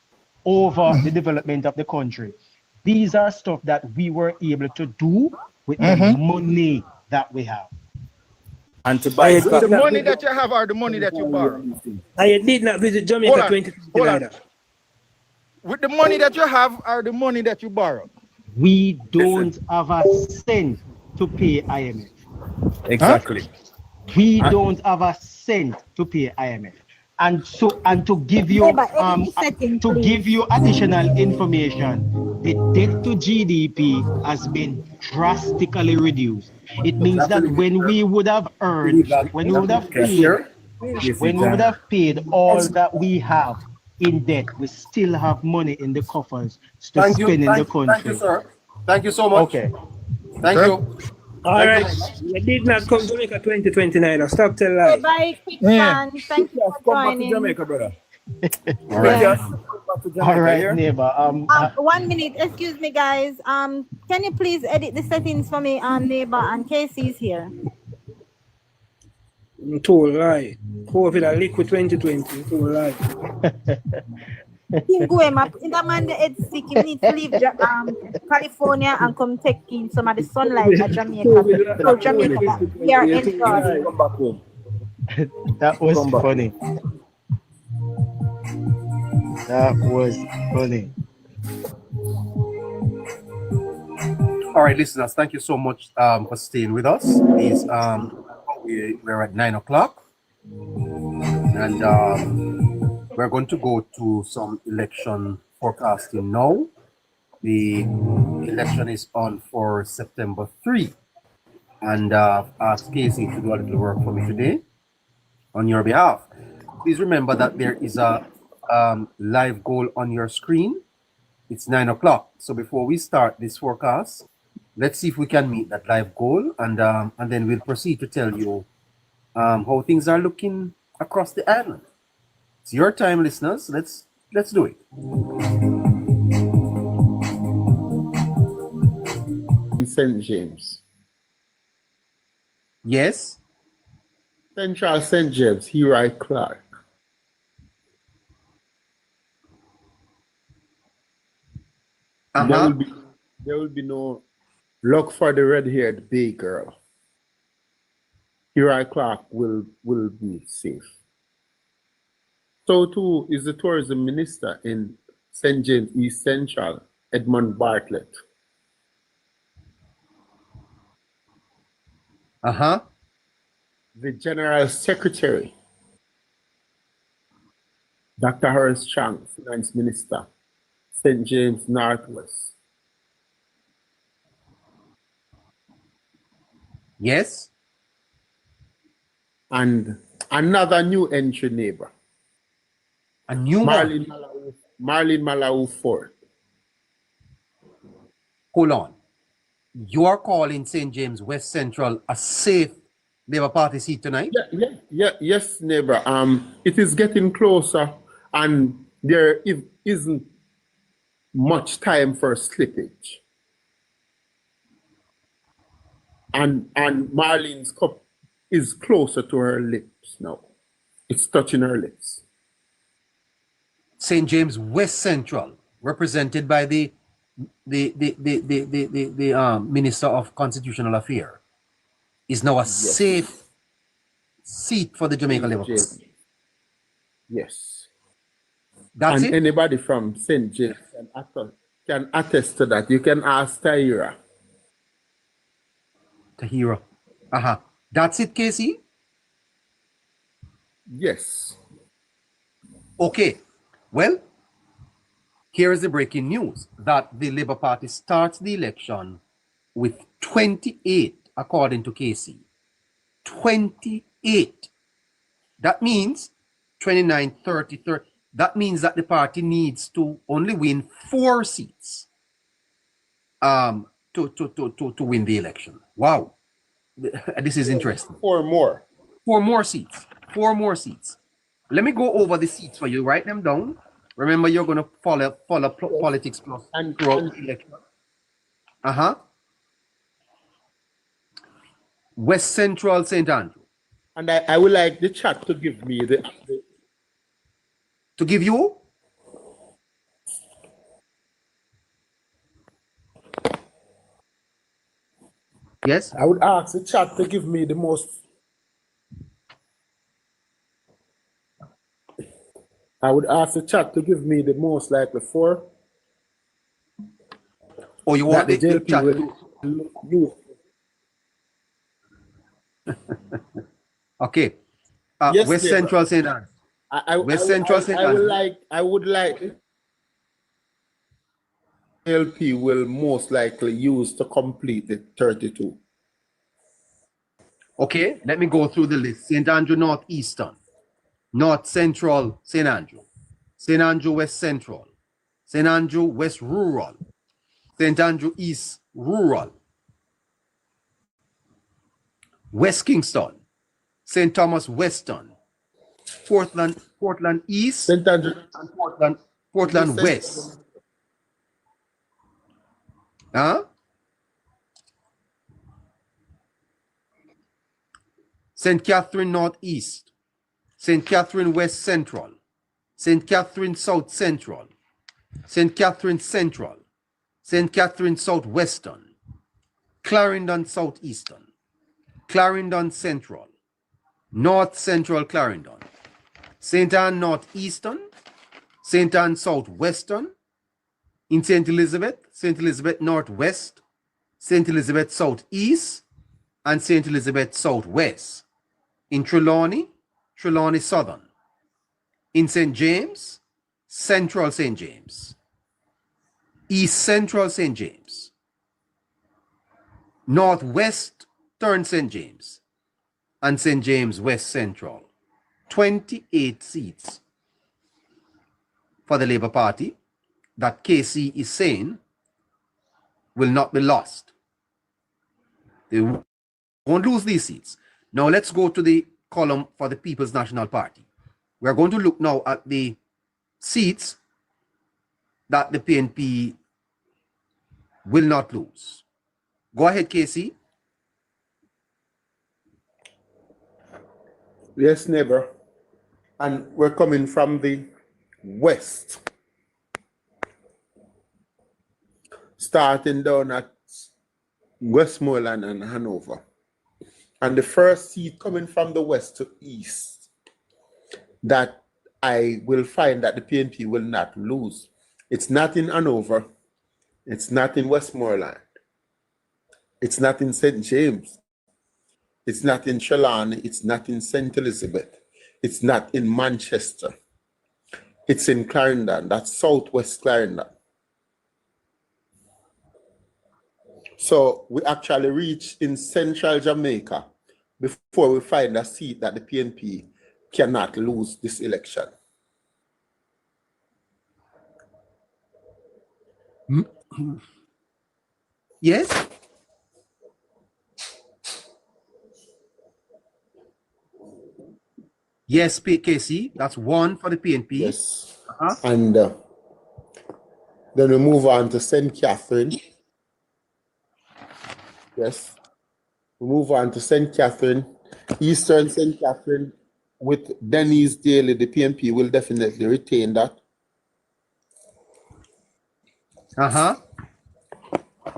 over the development of the country, these are stuff that we were able to do with the money that we have. And to buy the money that you have or the money that you borrow. I did not visit Jamaica 2020. With the money that you have or the money that you borrow. We don't have a cent to pay IMF. Exactly. We don't have a sent to pay IMF. And to give you Neighbor, edit the setting, to please. give you additional information, the debt to GDP has been drastically reduced. It means that when we would have earned, when we would have paid all that we have in debt, we still have money in the coffers to Thank you. spend in the Thank you, country. sir. Thank you so much. Okay. Thank Okay. you. All Thank right. you. You did not come to make a 2029. Stop telling Bye lies. bye, quick Yeah. man. Thank you for Come back to joining. Jamaica, brother. All right. Yeah. Come back to Jamaica, All right, here. neighbor. 1 minute. Excuse me, guys. Can you please edit the settings for me, neighbor, and Casey's here. Too lie. COVID a liquid 2020. Too lie. King Guema, in the man the head sick, he need to leave California and come take in some of the sunlight at Jamaica. So Jamaica, we are enjoying. Come back home. That was Come back. funny. That was funny. All right, listeners, thank you so much for staying with us. It's, we're at 9 o'clock, and we're going to go to some election forecasting now. The election is on for September 3, and asked Casey to do a little work for me today on your behalf. Please remember that there is a live goal on your screen. It's 9 o'clock. So before we start this forecast, let's see if we can meet that live goal, and then we'll proceed to tell you how things are looking across the island. It's your time, listeners. Let's do it. St. James. Yes. Central St. James, Hero Clark. There will be no luck for the red-haired bay girl. Hero Clark will be safe. So too is the tourism minister in St. James East Central, Edmund Bartlett. The General Secretary, Dr. Horace Chang, Finance Minister, St. James Northwest. Yes. And another new entry neighbor. A new Marlene one. Marlene Malawi Ford. Hold on. You are calling St. James West Central a safe Labour Party seat tonight? Yes, neighbor. It is getting closer, and there isn't much time for slippage. And Marlene's cup is closer to her lips now. It's touching her lips. St. James West Central, represented by the Minister of Constitutional Affairs, is now a safe seat for the Jamaica Labour Party. Yes. That's and it? Anybody from St. James can attest to that. You can ask Tahira. Tahira. That's it, Casey? Yes. Okay. Well, here is the breaking news that the Labour Party starts the election with 28, according to Casey. 28. That means 29, 30, 30. That means that the party needs to only win 4 seats to win the election. Wow. This is interesting. 4 more. 4 more seats. 4 more seats. Let me go over the seats for you. Write them down. Remember, you're going to follow Politics Plus throughout the election. West Central St. Andrew. And I would like the chat to give me the To give you? Yes? I would ask the chat to give me the most. I would ask the chat to give me the most likely 4. Or you want the the JLP chat will use. Okay. Yes, West neighbor. Central St. Andrew. West Central St. Andrew. I would like LP will most likely use to complete the 32. Okay, let me go through the list. St. Andrew Northeastern, North Central St. Andrew, St. Andrew West Central, St. Andrew West Rural, St. Andrew East Rural, West Kingston, St. Thomas Western, Portland East, St. Andrew, and Portland West. Huh? St. Catherine Northeast, St. Catherine West Central, St. Catherine South Central, St. Catherine Central, St. Catherine Southwestern, Clarendon Southeastern, Clarendon Central, North Central Clarendon, St. Anne Northeastern, St. Anne Southwestern, in St. Elizabeth Northwest, St. Elizabeth Southeast, and St. Elizabeth Southwest, in Trelawney, Trelawney Southern, in St. James, Central St. James, East Central St. James, Northwest Turn St. James, and St. James West Central. 28 seats for the Labour Party that KC is saying will not be lost. They won't lose these seats. Now let's go to the column for the People's National Party. We're going to look now at the seats that the PNP will not lose. Go ahead, KC. Yes, neighbor. And we're coming from the west, starting down at Westmoreland and Hanover. And the first seat coming from the west to east that I will find that the PNP will not lose. It's not in Hanover. It's not in Westmoreland. It's not in St. James. It's not in Trelawney. It's not in St. Elizabeth. It's not in Manchester. It's in Clarendon. That's Southwest Clarendon. So we actually reach in central Jamaica before we find a seat that the PNP cannot lose this election. Yes? Yes, KC. That's one for the PNP. Yes. And then we move on to St. Catherine. Yes. We move on to St. Catherine, Eastern St. Catherine, with Denny's Daily. The PNP will definitely retain that.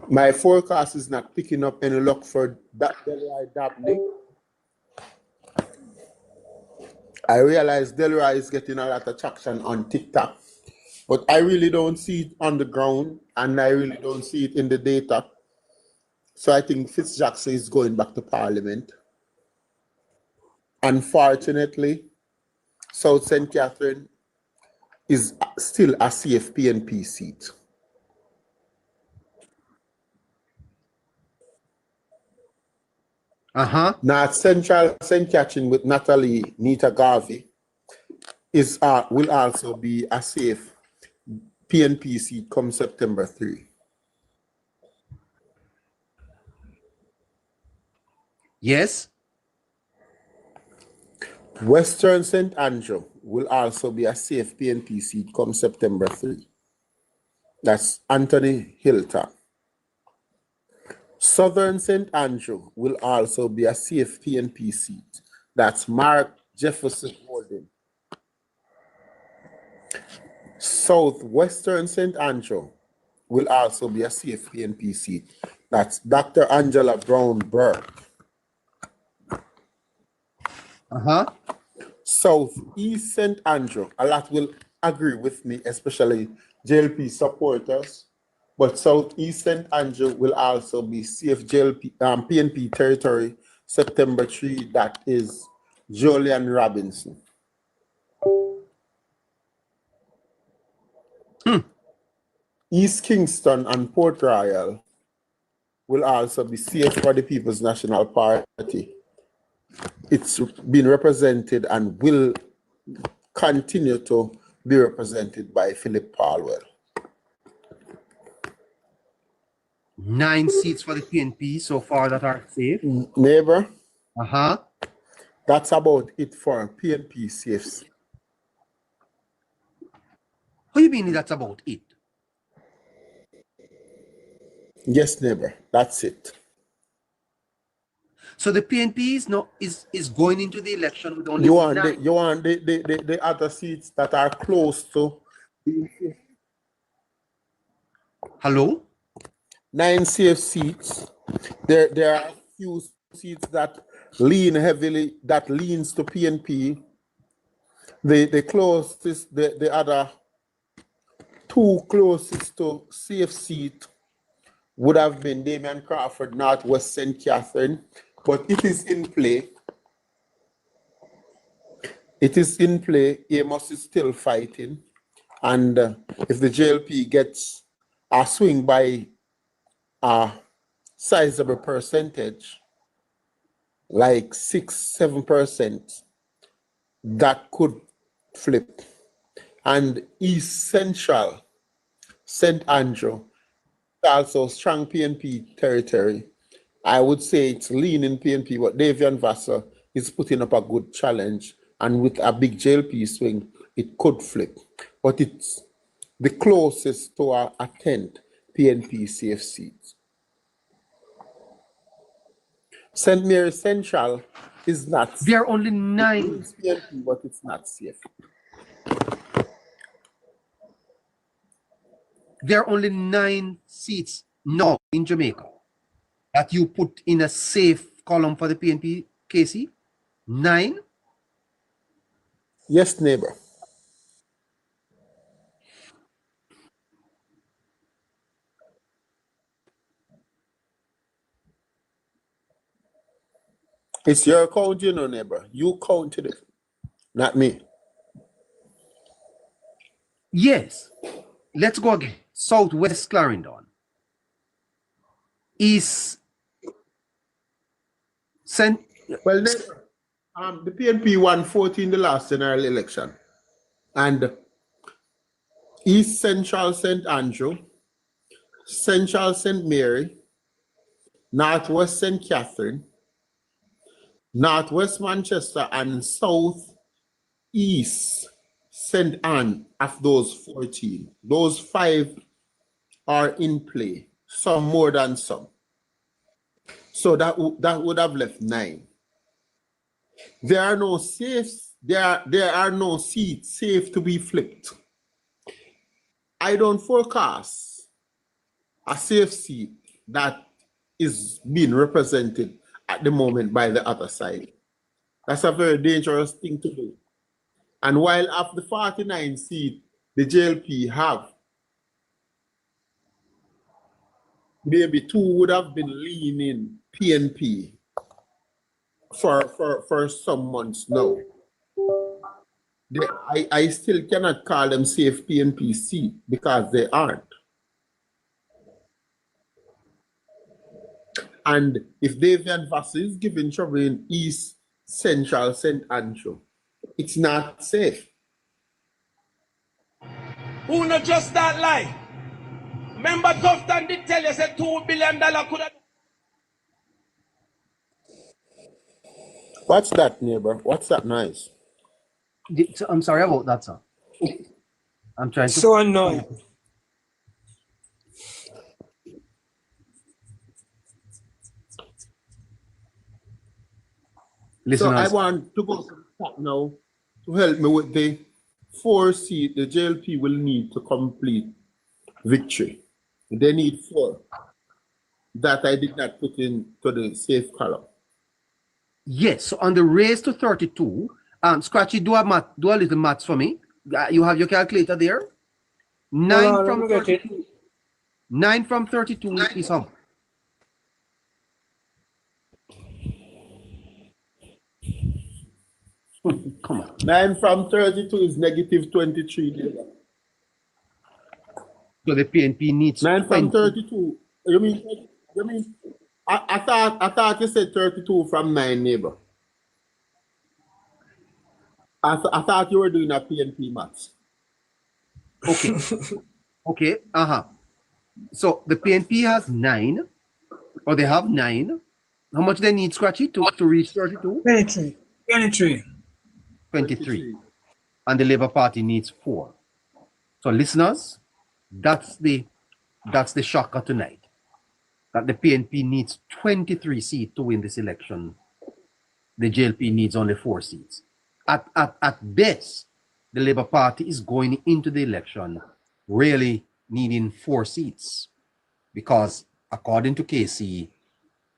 My forecast is not picking up any luck for that Delroy Dabney. I realize Delroy is getting a lot of traction on TikTok, but I really don't see it on the ground, and I really don't see it in the data. So I think Fitzjackson is going back to Parliament. Unfortunately, South St. Catherine is still a CFPNP seat. North Central St. Catherine with Natalie Nita Garvey is will also be a safe PNP seat come September 3. Yes. Western St. Andrew will also be a safe PNP seat come September 3. That's Anthony Hilton. Southern St. Andrew will also be a safe PNP seat. That's Mark Jefferson Holden. Southwestern St. Andrew will also be a safe PNP seat. That's Dr. Angela Brown Burke. Southeast St. Andrew, a lot will agree with me, especially JLP supporters. But Southeast St. Andrew will also be safe PNP territory September 3. That is Julian Robinson. East Kingston and Port Royal will also be safe for the People's National Party. It's been represented and will continue to be represented by Philip Palwell. 9 seats for the PNP so far that are safe. Neighbor, Uh-huh. that's about it for PNP safe. What do you mean that's about it? Yes, neighbor, that's it. So the PNP is going into the election with only You want 9. the other seats that are close to being safe. Hello? 9 safe seats. There are a few seats that lean heavily, that leans to PNP. The closest, the other 2 closest to safe seat would have been Damian Crawford, Northwest St. Catherine, but it is in play. It is in play. Amos is still fighting. And if the JLP gets a swing by a sizable percentage, like 6-7%, that could flip. And East Central, St. Andrew, also strong PNP territory. I would say it's leaning PNP, but Davian Vassar is putting up a good challenge. And with a big JLP swing, it could flip. But it's the closest to a 10th PNP safe seat. St. Mary Central is not. There are only 9. It's PNP, but it's not safe. There are only 9 seats now in Jamaica that you put in a safe column for the PNP, Casey. 9? Yes, neighbor. It's your count, you know, neighbor. You counted it, not me. Yes. Let's go again. Southwest Clarendon. East St. Well, neighbor, the PNP won 14 the last general election. And East Central St. Andrew, Central St. Mary, Northwest St. Catherine, Northwest Manchester, and South East St. Anne of those 14. Those 5 are in play, some more than some. So that would have left 9. There are no safes, there are no seats safe to be flipped. I don't forecast a safe seat that is being represented at the moment by the other side. That's a very dangerous thing to do. And while of the 49 seats the JLP have, maybe 2 would have been leaning PNP for some months now. I still cannot call them safe PNP seat because they aren't. And if Davian Vassar is giving trouble in East Central St. Andrew, it's not safe. Who not just that lie? Remember Tufton did tell you said $2 billion could have. What's that, neighbor? What's that noise? I'm sorry about that, sir. I'm trying to. So annoying. So I Listeners, want to go to the top now to help me with the 4 seat the JLP will need to complete victory. They need 4 that I did not put into the safe column. yes. So on the race to 32, Scratchy, do a little maths for me. You have your calculator there. 9 from 32. 9 from 32 is how? Come on. 9 from 32 is negative 23. Neighbor. So the PNP needs 9 from 20. 32. You mean I thought you said 32 from 9, neighbor. I thought you were doing a PNP maths. Okay. Okay. So the PNP has 9, or they have 9. How much they need, Scratchy, to reach 32? 23. 23. 23. And the Labour Party needs 4. So listeners, that's the shocker tonight. That the PNP needs 23 seats to win this election. The JLP needs only 4 seats. At best, the Labour Party is going into the election really needing 4 seats. Because according to KC,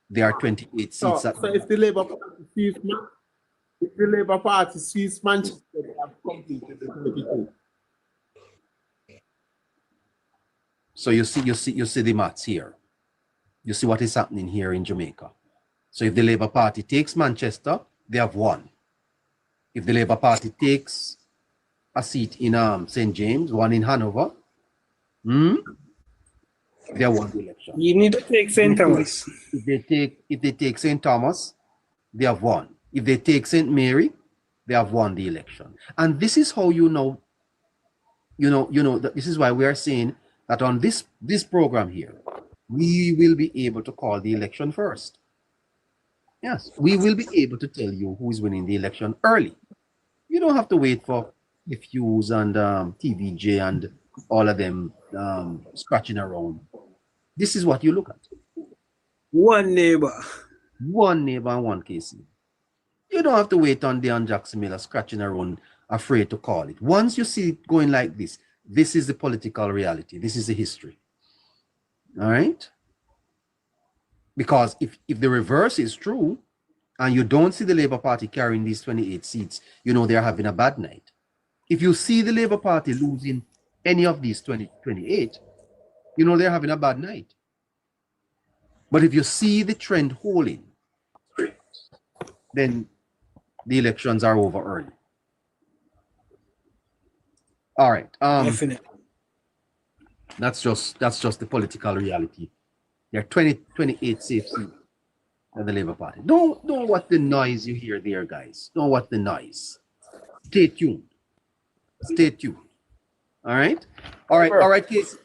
there are 28 seats. So if the Labour Party sees Manchester, they have completed the 32. So you see the maths here. You see what is happening here in Jamaica. So if the Labour Party takes Manchester, they have won. If the Labour Party takes a seat in St. James, one in Hanover, they have won the election. You need to take St. Thomas. If they take St. Thomas, they have won. If they take St. Mary, they have won the election. And this is how you know that this is why we are saying that on this program here, we will be able to call the election first. Yes, we will be able to tell you who is winning the election early. You don't have to wait for the Fuse and TVJ and all of them scratching around. This is what you look at. One neighbor and one KC. You don't have to wait on Deon Jackson Miller scratching around, afraid to call it. Once you see it going like this, this is the political reality. This is the history. All right? Because if the reverse is true, and you don't see the Labour Party carrying these 28 seats, you know they're having a bad night. If you see the Labour Party losing any of these 28, you know they're having a bad night. But if you see the trend holding, then the elections are over early. All right. Definitely. That's just the political reality. There are 28 safe seats of the Labour Party. Don't what the noise you hear there, guys. Don't what the noise. Stay tuned. Stay tuned. All right. All right, Case.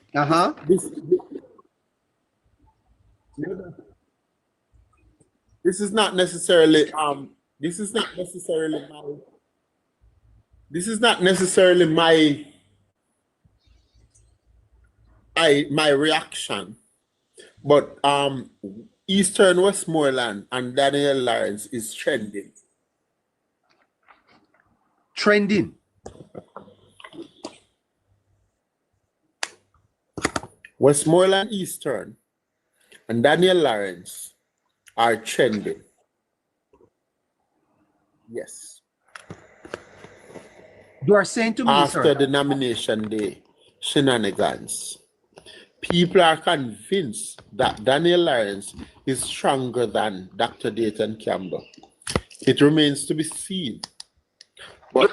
This is not necessarily my reaction, but Eastern Westmoreland and Daniel Lawrence is trending. Westmoreland Eastern and Daniel Lawrence are trending. Yes. You are saying to me, after the nomination day shenanigans, people are convinced that Daniel Lawrence is stronger than Dr. Dayton Campbell. It remains to be seen. But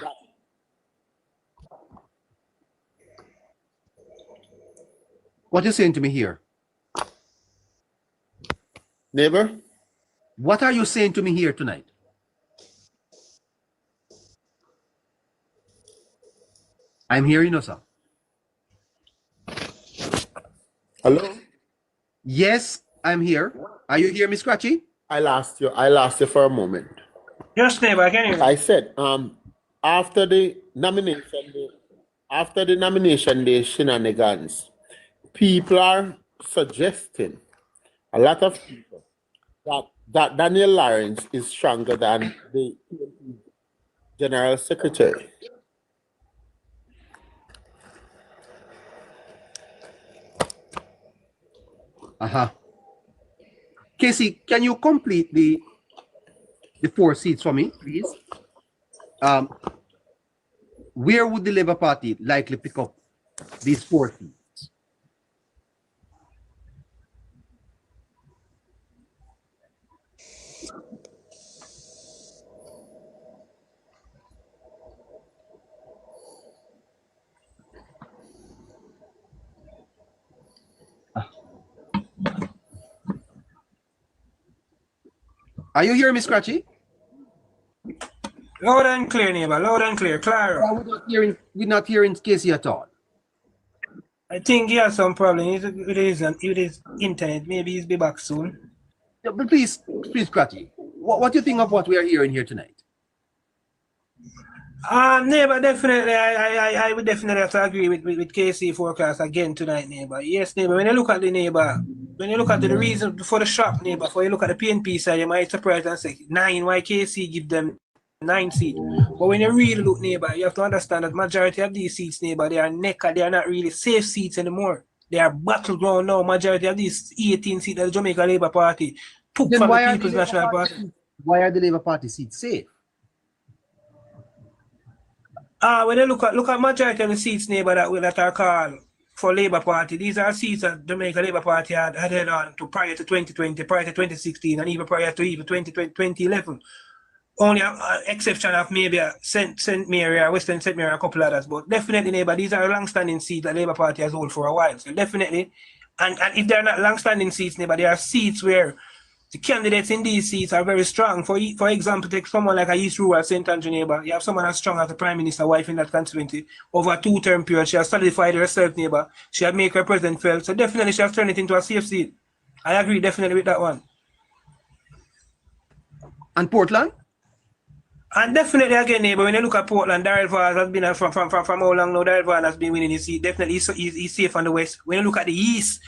what you're saying to me here? Neighbor? What are you saying to me here tonight? I'm hearing you, sir. Hello? Yes, I'm here. Are you here, Miss Scratchy? I lost you for a moment. Just neighbor, I can hear you. I said, after the nomination day shenanigans, people are suggesting, a lot of people, that Daniel Lawrence is stronger than the General Secretary. Casey, can you complete the 4 seats for me, please? Where would the Labour Party likely pick up these 4 seats? Are you hearing me, Scratchy? Loud and clear, neighbor. Loud and clear. Clara. We're not hearing Casey at all. I think he has some problem with his internet. Maybe he'll be back soon. Yeah, but please, Scratchy, what do you think of what we are hearing here tonight? Neighbor, definitely, I would definitely have to agree with KC forecast again tonight, neighbor. Yes, neighbor, when you look at the neighbor, when you look at the reason for the shock, neighbor, for you look at the PNP side, you might surprise and say, 9, why KC give them 9 seats? But when you really look, neighbor, you have to understand that majority of these seats, neighbor, they are they are not really safe seats anymore. They are battleground now. Majority of these 18 seats of the Jamaica Labour Party took Then from the why People's National Party. Why are the Labour Party seats safe? When you look at majority of the seats, neighbor, that are called for Labour Party, these are seats that Jamaica Labour Party had held on to prior to 2020, prior to 2016, and even prior to 2011. Only exception of maybe St. Mary or Western St. Mary, a couple others, but definitely, neighbor, these are long-standing seats that Labour Party has held for a while. So definitely, and if they're not long-standing seats, neighbor, there are seats where the candidates in these seats are very strong. For example, take someone like a East Rural St. Andrew neighbor. You have someone as strong as the Prime Minister wife in that constituency. Over a 2-term period, she has solidified herself, neighbor. She has made her presence felt. So definitely she has turned it into a safe seat. I agree definitely with that one. And Portland? And definitely again, neighbor, when you look at Portland, Daryl Vaz has been from how long now? Daryl Vaz has been winning his seat. Definitely he's safe on the west. When you look at the east,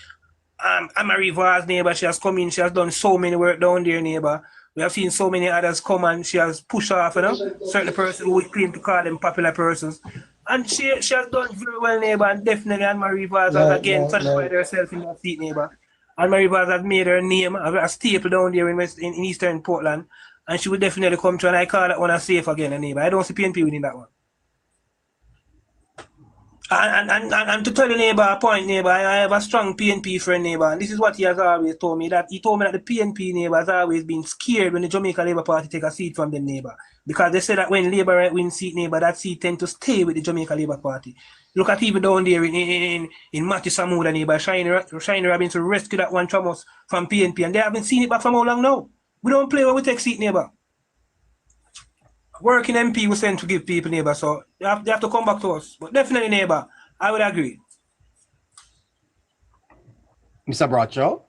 Amari Vaz, neighbor, she has come in, she has done so many work down there, neighbor. We have seen so many others come and she has pushed off, certain person who would claim to call them popular persons. And she has done very well, neighbor, and definitely Anne-Marie Vaz has again solidified herself in that seat, neighbor. Anne-Marie Vaz has made her name a staple down there in Eastern Portland. And she would definitely come to, and I call that one a safe again, neighbor. I don't see PNP winning that one. And to tell the neighbor a point, neighbor, I have a strong PNP friend, neighbor, and this is what he has always told me, that he told me that the PNP neighbor has always been scared when the Jamaica Labour Party take a seat from them, neighbor. Because they say that when Labour win seat, neighbor, that seat tend to stay with the Jamaica Labour Party. Look at even down there in Matthew Samuda, neighbor, Shiny Robinson rescue that one Thomas from PNP, and they haven't seen it back from how long now? We don't play when we take seat, neighbor. Working MP we send to give people, neighbor, so they have to come back to us. But definitely, neighbor, I would agree. Mr. Bradshaw?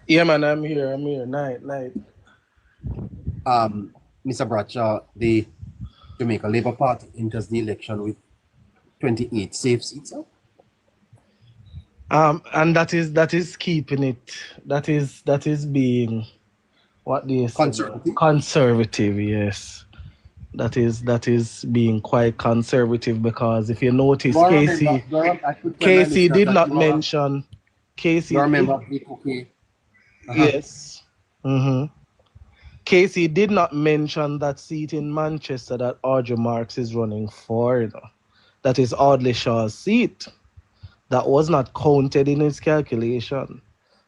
Yeah, man, I'm here. Night. Mr. Bradshaw, the Jamaica Labour Party enters the election with 28 safe seats. And that is keeping it. That is being what they say, conservative. Yes, that is being quite conservative, because if you notice, Casey did not mention. Casey. Yes. Casey did not mention that seat in Manchester that Audrey Marks is running for. That is Audley Shaw's seat. That was not counted in his calculation.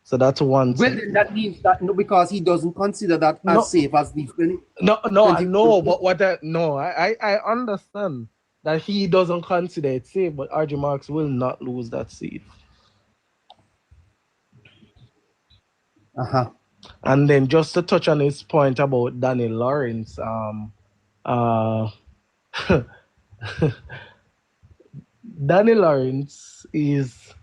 So that's one. Well, then that means that because he doesn't consider that as safe as the 20. I understand that he doesn't consider it safe, but RJ Marks will not lose that seat. And then just to touch on his point about Danny Lawrence, Danny Lawrence is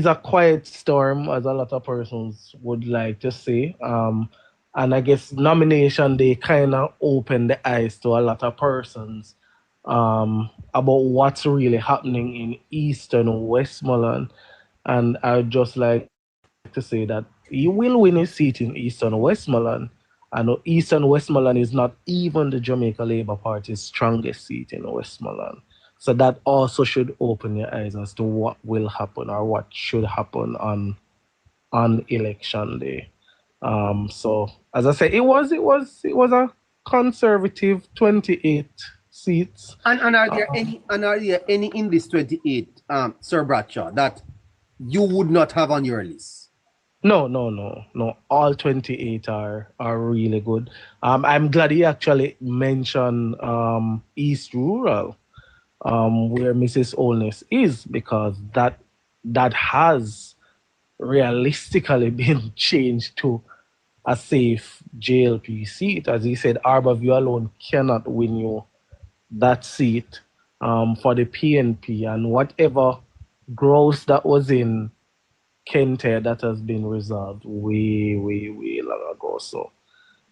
a quiet storm, as a lot of persons would like to say. And I guess nomination day kind of opened the eyes to a lot of persons about what's really happening in Eastern Westmoreland. And I would just like to say that he will win his seat in Eastern Westmoreland. And Eastern Westmoreland is not even the Jamaica Labour Party's strongest seat in Westmoreland. So that also should open your eyes as to what will happen or what should happen on election day. So as I say, it was a conservative 28 seats. And are there any in this 28, Sir Bradshaw, that you would not have on your list? No. All 28 are really good. I'm glad he actually mentioned East Rural, where Mrs. Olness is, because that has realistically been changed to a safe JLP seat. As he said, Arborview alone cannot win you that seat for the PNP, and whatever gross that was in Kente, that has been resolved way long ago. So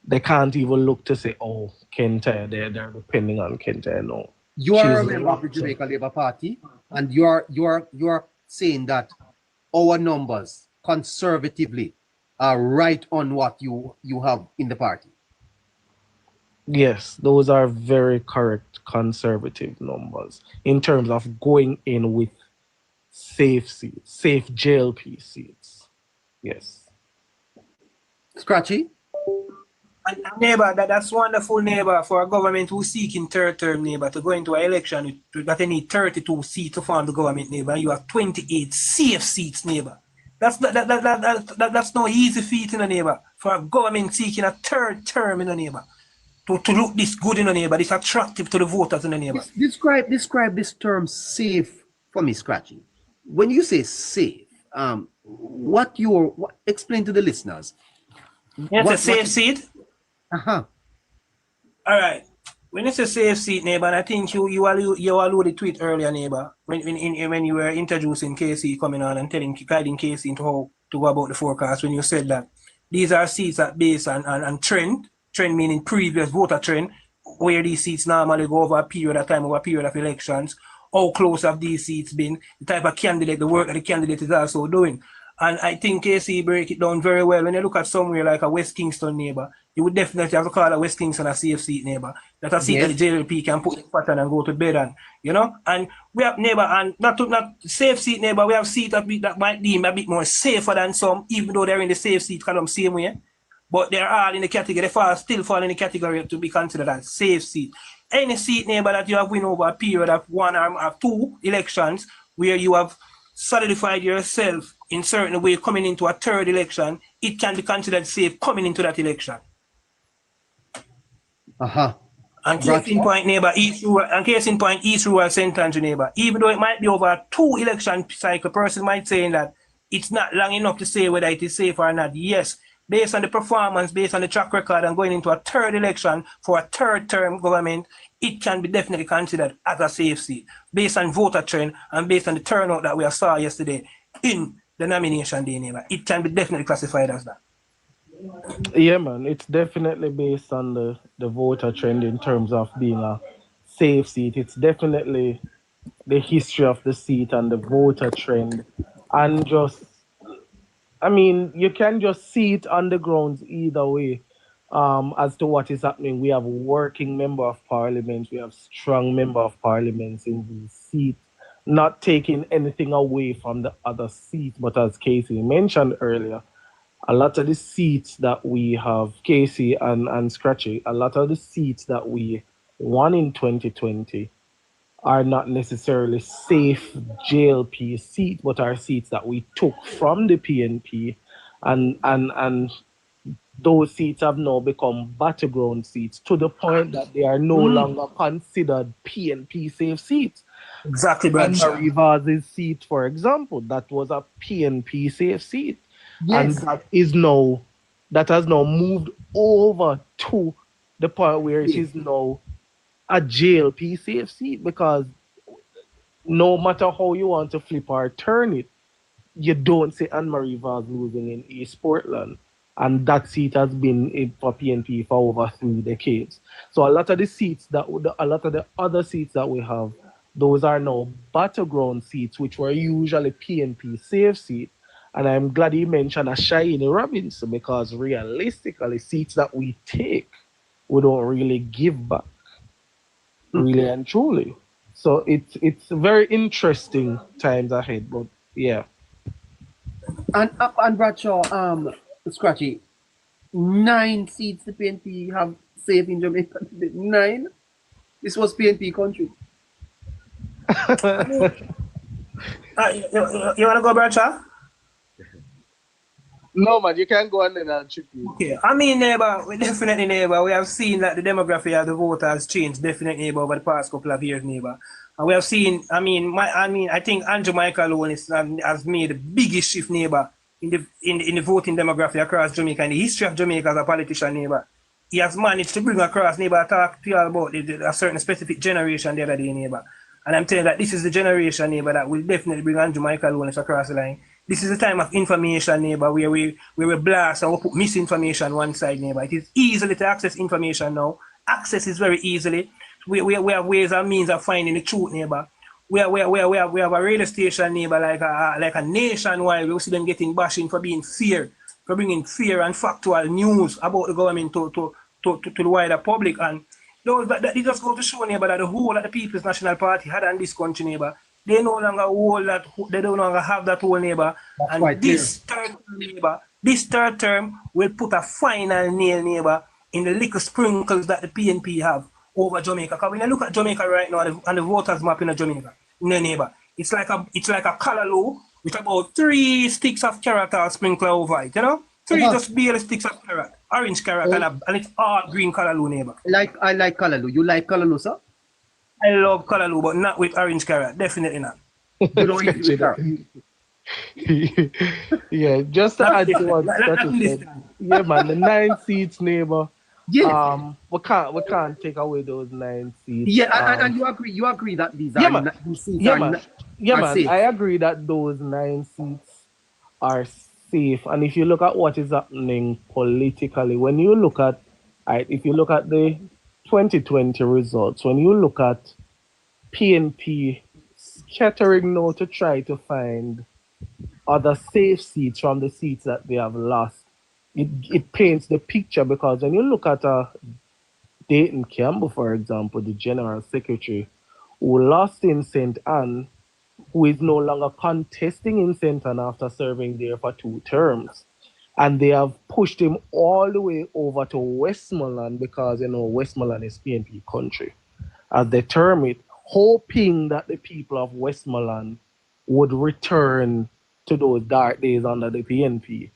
they can't even look to say, oh, Kente, they're depending on Kente. No. You are a She's member of the Jamaica Labour Party, and you are saying that our numbers conservatively are right on what you have in the party. Yes, those are very correct conservative numbers in terms of going in with safe seats, safe JLP seats. Yes. Scratchy? And neighbor, that's wonderful, neighbor, for a government who's seeking third term, neighbor, to go into an election that they need 32 seats to form the government, neighbor. You have 28 safe seats, neighbor. That's no easy feat in a neighbor for a government seeking a third term in a neighbor. To look this good in a neighbor, this attractive to the voters in a neighbor. Describe this term safe for me, Scratchy. When you say safe, explain to the listeners. It's a safe seat. Uh-huh. All right. When it's a safe seat, neighbor, and I think you alluded to it earlier, neighbor, when you were introducing KC coming on and guiding KC into how to go about the forecast, when you said that these are seats that based on trend meaning previous voter trend, where these seats normally go over a period of time, over a period of elections, how close have these seats been, the type of candidate, the work that the candidate is also doing. And I think KC break it down very well. When you look at somewhere like a West Kingston, neighbor, you would definitely have to call a West Kingston a safe seat, neighbor. That a seat that the JLP can put the pattern and go to bed on, you know? And we have, neighbor, and not safe seat, neighbor, we have seats that might deem a bit more safer than some, even though they're in the safe seat column same way. But they're all in the category, still fall in the category to be considered as safe seat. Any seat, neighbor, that you have win over a period of one or two elections, where you have solidified yourself in certain way coming into a third election, it can be considered safe coming into that election. Uh-huh. And case in point, neighbor, East Rural Central, neighbor, even though it might be over a 2 election cycle, person might say that it's not long enough to say whether it is safe or not. Yes, based on the performance, based on the track record, and going into a third election for a third term government, it can be definitely considered as a safe seat, based on voter trend and based on the turnout that we saw yesterday in the nomination day, neighbor. It can be definitely classified as that. Yeah, man, it's definitely based on the voter trend in terms of being a safe seat. It's definitely the history of the seat and the voter trend. And just, I mean, you can just see it on the grounds either way as to what is happening. We have working member of parliament, we have strong member of parliaments in these seats, not taking anything away from the other seats. But as Casey mentioned earlier, a lot of the seats that we have, Casey and Scratchy, a lot of the seats that we won in 2020 are not necessarily safe JLP seats, but are seats that we took from the PNP, and those seats have now become battleground seats to the point that they are no longer considered PNP safe seats. Exactly, Brad. And Rivas' seat, for example, that was a PNP safe seat. Yes. And that has now moved over to the point where it is now a JLP safe seat, because no matter how you want to flip or turn it, you don't see Anne-Marie Vaz losing in East Portland. And that seat has been in for PNP for over 3 decades. So a lot of the other seats that we have, those are now battleground seats, which were usually PNP safe seats. And I'm glad you mentioned a Shiny Robinson, because realistically, seats that we take, we don't really give back, really and truly. So it's very interesting times ahead. But yeah. And Bradshaw, Scratchy, 9 seats the PNP have safe in Jamaica. 9. This was PNP country. You want to go, Bradshaw? No, man, you can't go on there and chip you. Okay, I mean, neighbor, we have seen that the demography of the voter has changed, definitely, neighbor, over the past couple of years, neighbor. And we have seen, I think Andrew Michael alone has made the biggest shift, neighbor, in the voting demographic across Jamaica and the history of Jamaica as a politician neighbor. He has managed to bring across neighbor talk to you about a certain specific generation the other day, neighbor. And I'm telling you that this is the generation, neighbor, that will definitely bring Andrew Michael Lawrence across the line. This is the time of information, neighbor, where we blast or we put misinformation one side, neighbor. It is easily to access information now. Access is very easily. We have ways and means of finding the truth, neighbor. We have a radio station, neighbor, like a nationwide. We see them getting bashing for being fear, for bringing fear and factual news about the government to the wider public. And those that it just go to show, neighbor, that the whole of the People's National Party had in this country, neighbor, they no longer hold that, they no longer have that whole, neighbor. That's and quite this third term, neighbor, this third term will put a final nail, neighbor, in the little sprinkles that the PNP have over Jamaica. Because when you look at Jamaica right now and the voters map in Jamaica, neighbor, it's like a callaloo with about 3 sticks of carrot or sprinkle over it, you know? 3 just barely sticks of carrot, orange carrot, and it's all green callaloo, neighbor. I like callaloo. You like callaloo, sir? I love callaloo, but not with orange carrot. Definitely not. You don't eat with carrot. Yeah, just to add to what Scotty said. Yeah, man, the 9 seats, neighbor. Yeah. We can't take away those 9 seats. Yeah, and you agree that these yeah, are man. these seats Yeah, are man. Yeah, man. safe. I agree that those 9 seats are safe. And if you look at what is happening politically, when you look at if you look at the 2020 results, when you look at PNP scattering now to try to find other safe seats from the seats that they have lost, it paints the picture, because when you look at Dayton Campbell, for example, the General Secretary, who lost in St. Anne, who is no longer contesting in St. Anne after serving there for 2 terms. And they have pushed him all the way over to Westmoreland, because, Westmoreland is PNP country, as they term it, hoping that the people of Westmoreland would return to those dark days under the PNP.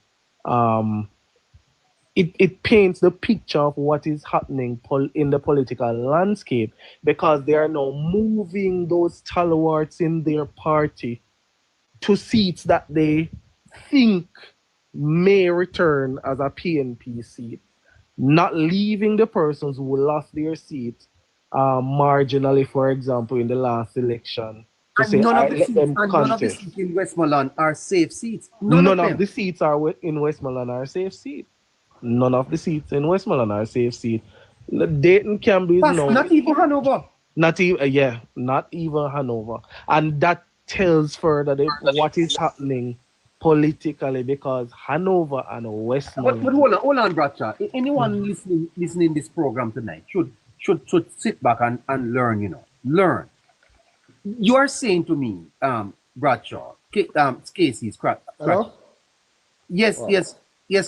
It paints the picture of what is happening in the political landscape, because they are now moving those stalwarts in their party to seats that they think may return as a PNP seat, not leaving the persons who lost their seat marginally, for example, in the last election. And none of the seats in Westmoreland are safe seats. None of the seats in Westmoreland are safe seats. None of the seats in Westmoreland are safe seats. Dayton Campbell is not even Hanover. Not even Hanover. And that tells further what is happening politically, because Hanover and Westmoreland. But hold on, Bradshaw. Anyone listening this program tonight should sit back and learn, learn. You are saying to me, Bradshaw, Casey's correct. Yes,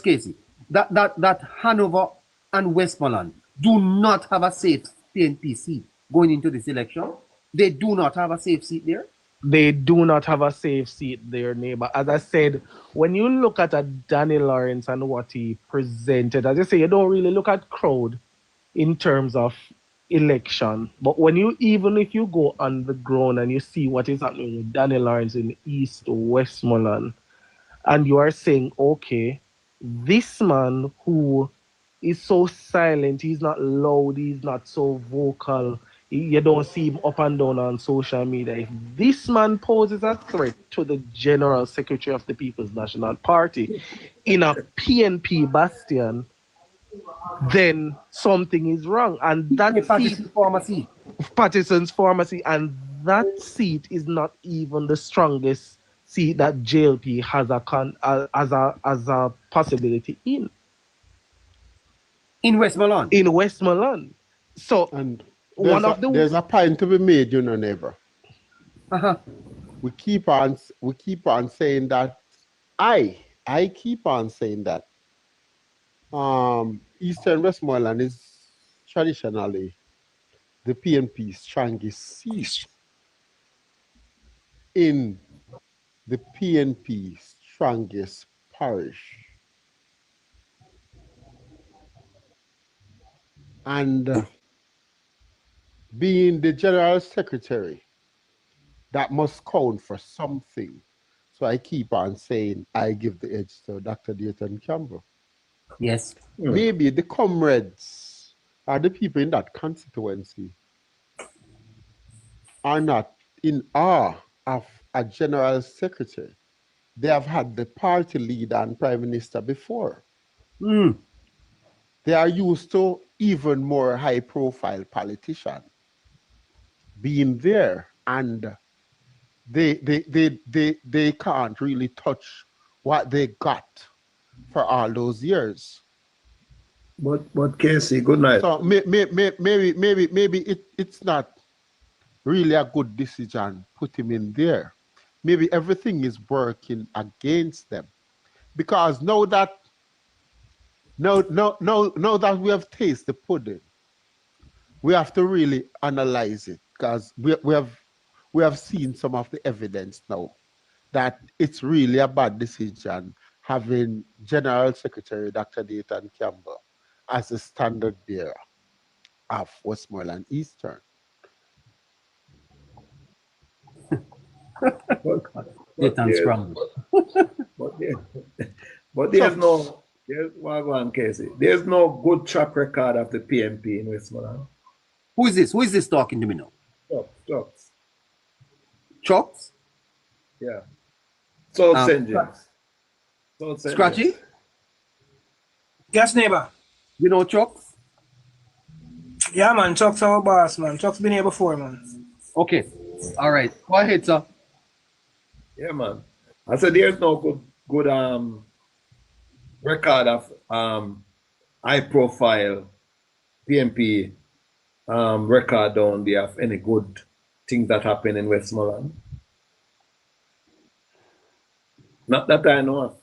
Casey. That Hanover and Westmoreland do not have a safe PNP seat going into this election. They do not have a safe seat there. They do not have a safe seat there, neighbor. As I said, when you look at Danny Lawrence and what he presented, as I say, you don't really look at crowd in terms of election. But if you go on the ground and you see what is happening with Danny Lawrence in East Westmoreland, and you are saying, okay, this man who is so silent, he's not loud, he's not so vocal, you don't see him up and down on social media. If this man poses a threat to the General Secretary of the People's National Party in a PNP bastion, then something is wrong. And that Patterson's pharmacy, and that seat is not even the strongest seat that JLP has a possibility in Westmoreland. In Westmoreland. So there's a point to be made, neighbor. We keep on saying that. I keep on saying that. Eastern Westmoreland is traditionally the PNP's strongest seat in the PNP's strongest parish. And being the General Secretary, that must count for something. So I keep on saying I give the edge to Dr. Dayton Campbell. Yes. Maybe the comrades or the people in that constituency are not in awe of a general secretary. They have had the party leader and prime minister before. They are used to even more high profile politician being there, and they can't really touch what they got for all those years. But Casey, good night. So maybe it's not really a good decision put him in there. Maybe everything is working against them, because now that we have tasted the pudding, we have to really analyze it, because we have seen some of the evidence now that it's really a bad decision having General Secretary Dr. Dayton Campbell as the standard bearer of Westmoreland Eastern. Dayton Scramble. But there's no, Casey. There's no good track record of the PNP in Westmoreland. Who is this? Who is this talking to me now? Chops. Chops? Yeah. South St. James. Scratchy? Yes, neighbor. You know Chops? Yeah, man. Chuck's our boss, man. Chuck's been here before, man. Okay. All right. Go ahead, sir. Yeah, man. I said there's no good record of high profile PNP record down there of any good things that happen in Westmoreland. Not that I know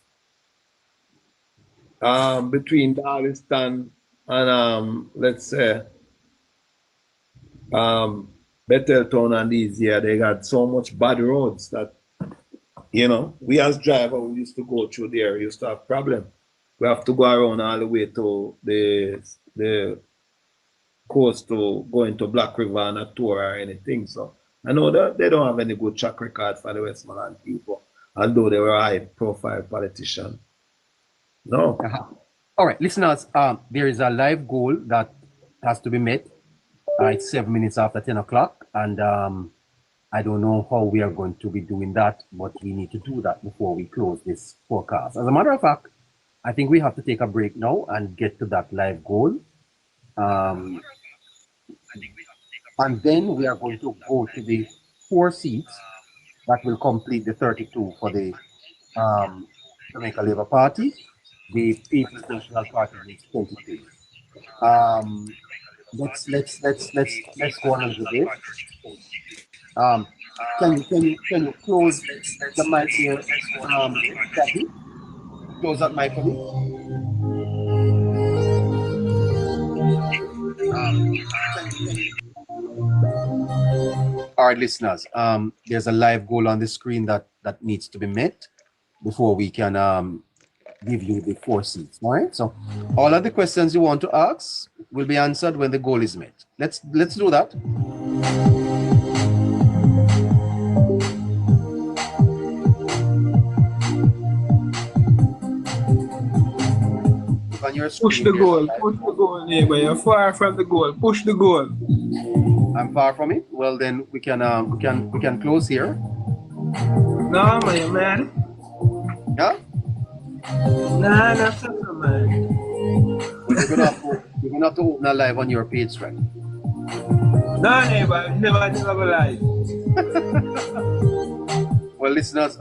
of. Between Darliston and let's say Betheltown and these here, they got so much bad roads that, you know, we as driver, we used to go through there, used to have problem. We have to go around all the way to the coast to go into Black River and a tour or anything. So I know that they don't have any good track record for the Westmoreland people, although they were a high profile politician. No. All right, listeners, there is a live goal that has to be met. It's 7 minutes after 10 o'clock, and I don't know how we are going to be doing that, but we need to do that before we close this forecast. As a matter of fact, I think we have to take a break now and get to that live goal. And then we are going to go to the 4 seats that will complete the 32 for the Jamaica Labour Party. The People's National Party needs 23. Let's go on with this. Can you close the mic here, Kathy? Close that mic for me. All right, listeners. There's a live goal on the screen that needs to be met before we can give you the 4 seats. All right. So all of the questions you want to ask will be answered when the goal is met. Let's do that. On your screen, push the goal, neighbor. You're far from the goal. Push the goal. I'm far from it. Well, then we can close here. No, man, you mad? Yeah. Nah, that's not man. We're gonna have to open a live on your page, right? No, neighbor, never go live. Well, listeners,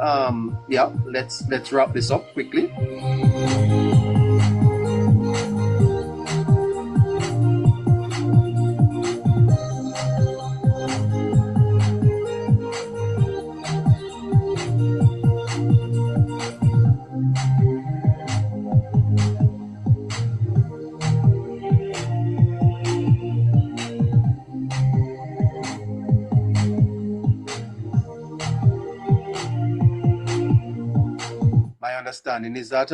yeah, let's wrap this up quickly. My understanding is that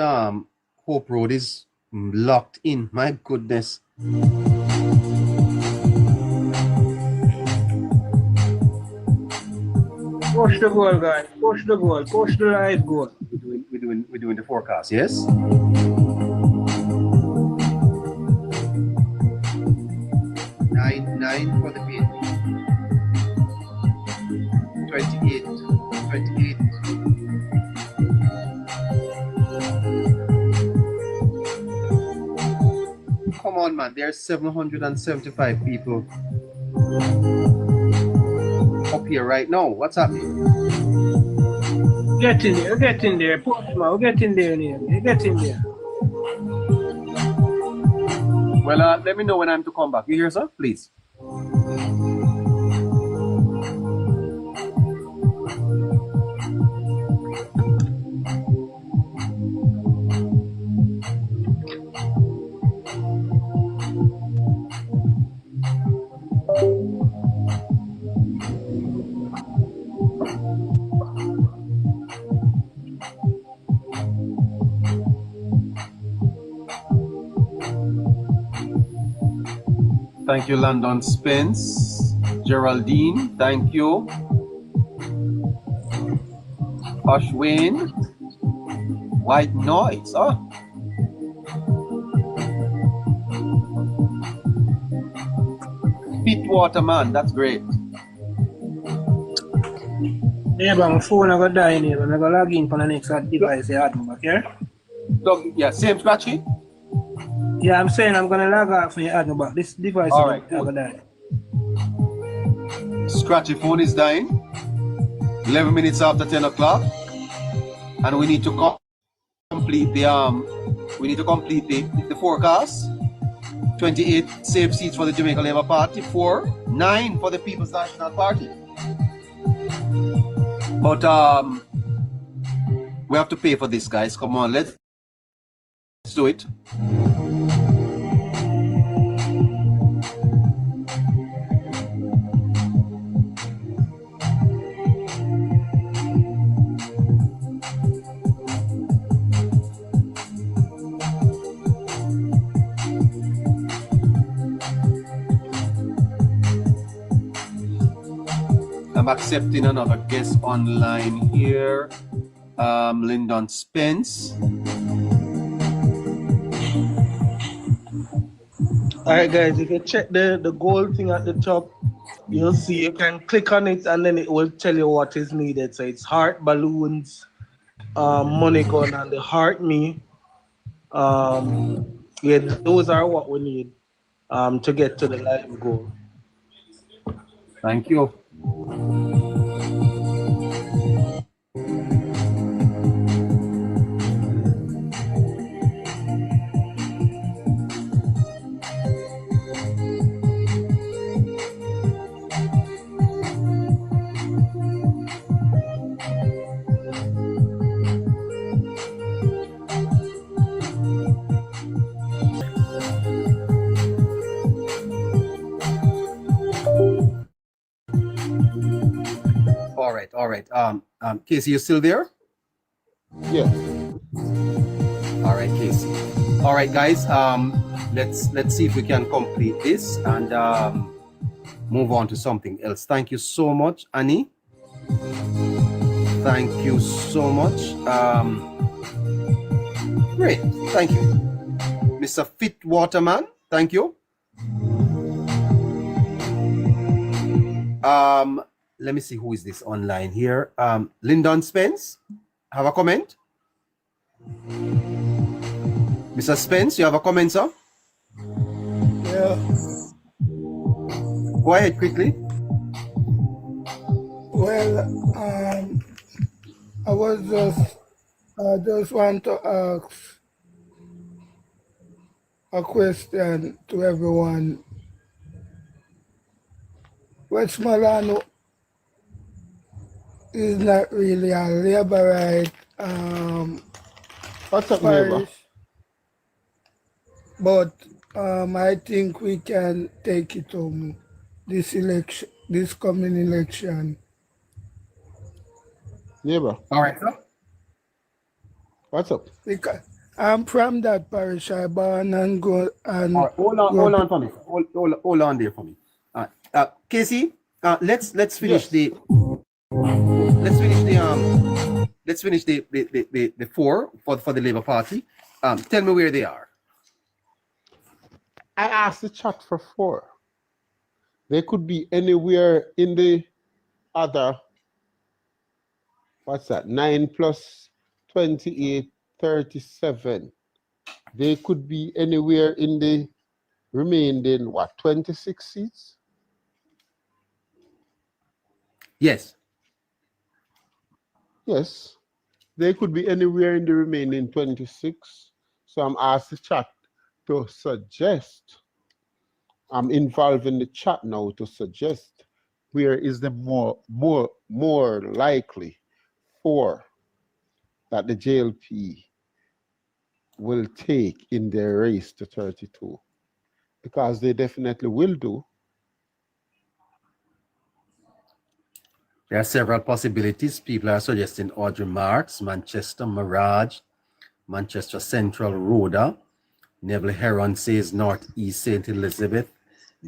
Hope Road is locked in. My goodness. Push the goal, guys. Push the goal. Push the live goal. We're doing the forecast, yes? Nine for the PNP. 28. Come on, man. There's 775 people up here right now. What's happening? Get in there. Get in there. Push, man. Get in there, Neil. Get in there. Well, let me know when I'm to come back. You hear, sir? Please. Thank you, Landon Spence. Geraldine, thank you. Ashwin. White noise, huh? Pitwater man, that's great. Yeah, but my phone I got die in here. I'm going to log in for the next device I had back here. Yeah, same scratchy? Yeah, I'm saying I'm going to log off when you add me back. This device All right, I got die. Scratchy phone is dying. 11 minutes after 10 o'clock. And we need to complete the the forecast. 28 safe seats for the Jamaica Labour Party, 9 for the People's National Party. But we have to pay for this, guys. Come on, let's do it. I'm accepting another guest online here. Lyndon Spence. Alright guys, if you check the gold thing at the top, you'll see you can click on it and then it will tell you what is needed. So it's heart, balloons, money gun, and the heart me. Yeah, those are what we need to get to the live goal. Thank you. All right. Casey, you still there? Yeah. All right, Casey. All right, guys. Let's see if we can complete this and move on to something else. Thank you so much, Annie. Thank you so much. Great. Thank you, Mr. Fitwaterman. Thank you. Let me see who is this online here. Lyndon Spence, have a comment? Mr. Spence, you have a comment, sir? Yeah. Go ahead quickly. Well, I just want to ask a question to everyone. Westmoreland is not really a Labourite What's up, neighbor? parish, but I think we can take it home this election, this coming election. Neighbor. All right, sir. What's up? Because I'm from that parish. I born and go and All right, hold on for me. Hold on there for me. Casey, let's finish the let's finish the four for the Labour Party. Tell me where they are. I asked the chat for 4. They could be anywhere in the other, what's that, 9 plus 28, 37. They could be anywhere in the remaining, 26 seats? Yes. Yes. They could be anywhere in the remaining 26. So I'm asked the chat to suggest. I'm involving the chat now to suggest where is the more likely for that the JLP will take in their race to 32, because they definitely will do. There are several possibilities. People are suggesting Audrey Marks, Manchester Mirage, Manchester Central Rhoda. Neville Heron says Northeast St. Elizabeth.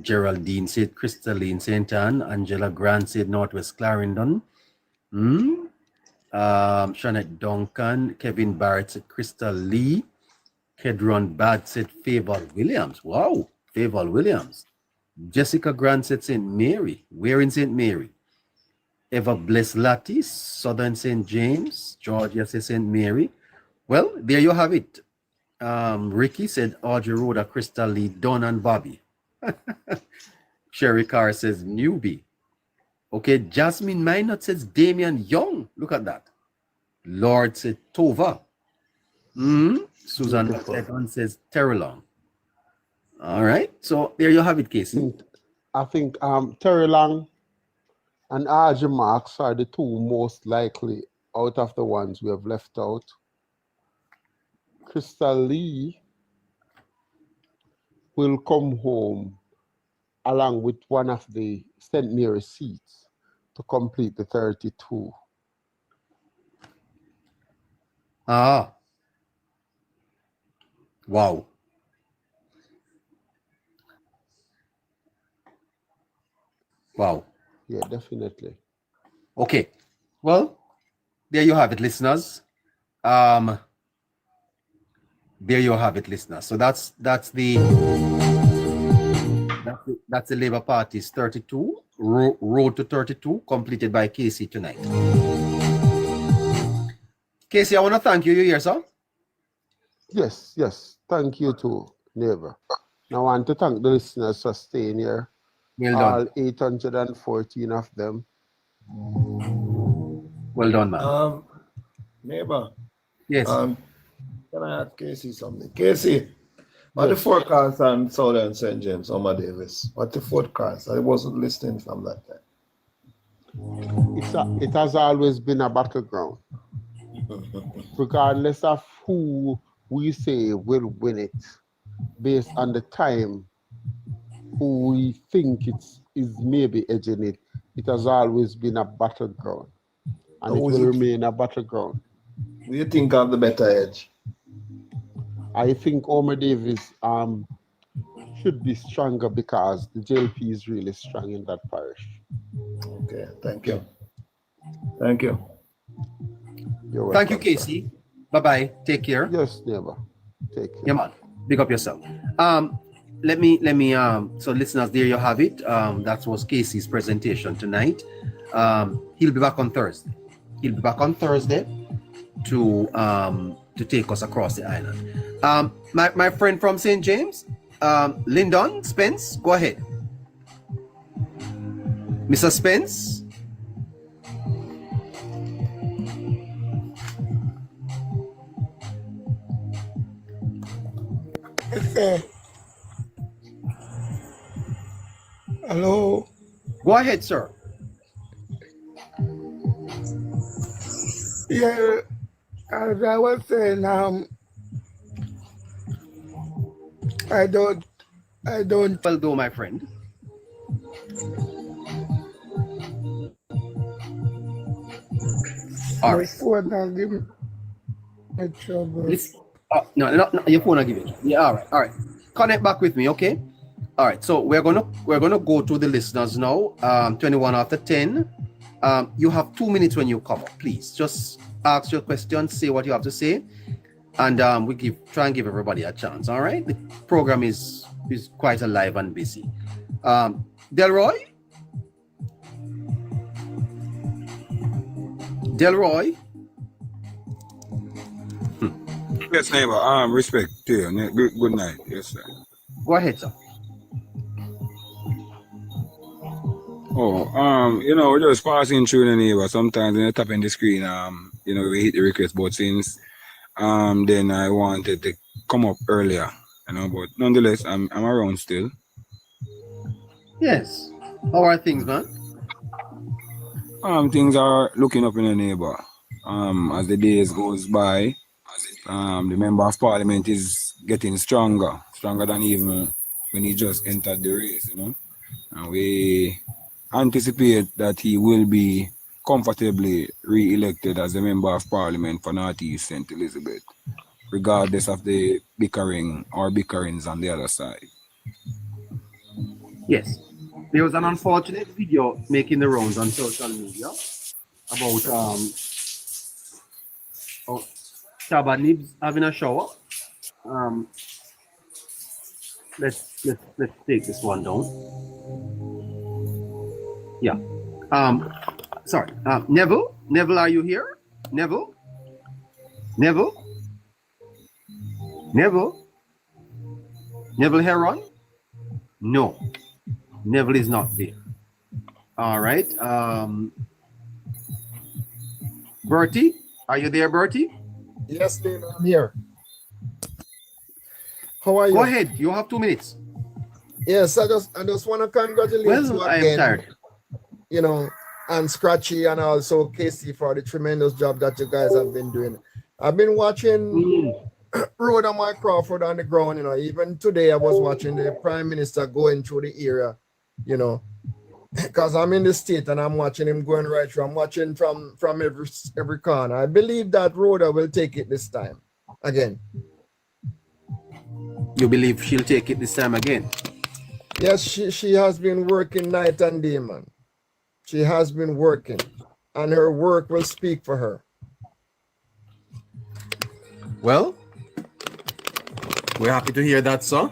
Geraldine said Crystalline St. Anne. Angela Grant said Northwest Clarendon. Shanette Duncan. Kevin Barrett said Crystal Lee. Kedron Bad said Favor Williams. Wow, Favor Williams. Jessica Grant said St. Mary. Where in St. Mary? Eva Bless Lattis, Southern St. James. Georgia says St. Mary. Well, there you have it. Ricky said Audrey Rhoda, Crystal Lee, Don and Bobby. Sherry Carr says newbie. Okay, Jasmine Minot says Damian Young. Look at that. Lord said Tova. Susan Evans says Terrelong. All right, so there you have it, Casey. I think Terry Long and Audrey Marks are the 2 most likely out of the ones we have left out. Crystal Lee will come home along with one of the St. Mary seats to complete the 32. Ah. Wow. Wow. Yeah, definitely. Okay. Well, there you have it, listeners. There you have it, listeners. So that's the Labour Party's 32 road to 32 completed by Casey tonight. Casey, I want to thank you. You here, sir? Yes. Thank you too, neighbor. Now I want to thank the listeners for staying here. Well All done. 814 of them. Well done, man. Neighbor. Yes. Can I ask Casey something? Casey, what the forecast on Southern St. James, Omar Davis? What the forecast? I wasn't listening from that time. It has always been a battleground. Regardless of who we say will win it, based on the time who we think is maybe edging it, it has always been a battleground. And it will remain a battleground. Who do you think have the better edge? I think Omar Davis should be stronger because the JLP is really strong in that parish. Okay, thank you. Thank you. You're welcome, Thank you, Casey. Bye-bye. Take care. Yes, neighbor. Take care. Yeah, man. Big up yourself. Let me so listeners, there you have it. That was Casey's presentation tonight. He'll be back on Thursday. He'll be back on Thursday to take us across the island. My friend from St. James, Lyndon Spence, go ahead. Mr. Spence. Hello. Go ahead, sir. Yeah, as I was saying, I don't. Well, do my friend. All right. Phone not give me trouble. No, your phone will give it. Yeah, all right. Connect back with me, okay? All right. So we're gonna go to the listeners now. 21 after 10. You have 2 minutes when you come up. Please just ask your question, say what you have to say, and we try and give everybody a chance. All right. The program is quite alive and busy. Delroy. Yes, neighbor. Respect to you. Good night. Yes, sir. Go ahead, sir. We're just passing through the neighbor. Sometimes when you tap in the screen, we hit the request, but since then I wanted to come up earlier, but nonetheless, I'm around still. Yes. How are things, man? Things are looking up in the neighbor. As the days goes by, the member of parliament is getting stronger than even when he just entered the race, and we anticipate that he will be comfortably re-elected as a member of parliament for Northeast St. Elizabeth, regardless of the bickerings on the other side. Yes. There was an unfortunate video making the rounds on social media about Shabba Nibs having a shower. Let's take this one down. Yeah. Sorry. Neville, are you here? Neville? Heron? No. Neville is not there. All right. Bertie, are you there, Bertie? Yes, Dave, I'm here. How are you? Go ahead. You have 2 minutes. Yes, I just want to congratulate you I again. am tired. And Scratchy and also Casey for the tremendous job that you guys have been doing. I've been watching Rhoda Mike Crawford on the ground, even today I was watching the Prime Minister going through the area, because I'm in the state and I'm watching him going right through. I'm watching from every corner. I believe that Rhoda will take it this time again. You believe she'll take it this time again? Yes, she has been working night and day, man. She has been working, and her work will speak for her. Well, we're happy to hear that, sir.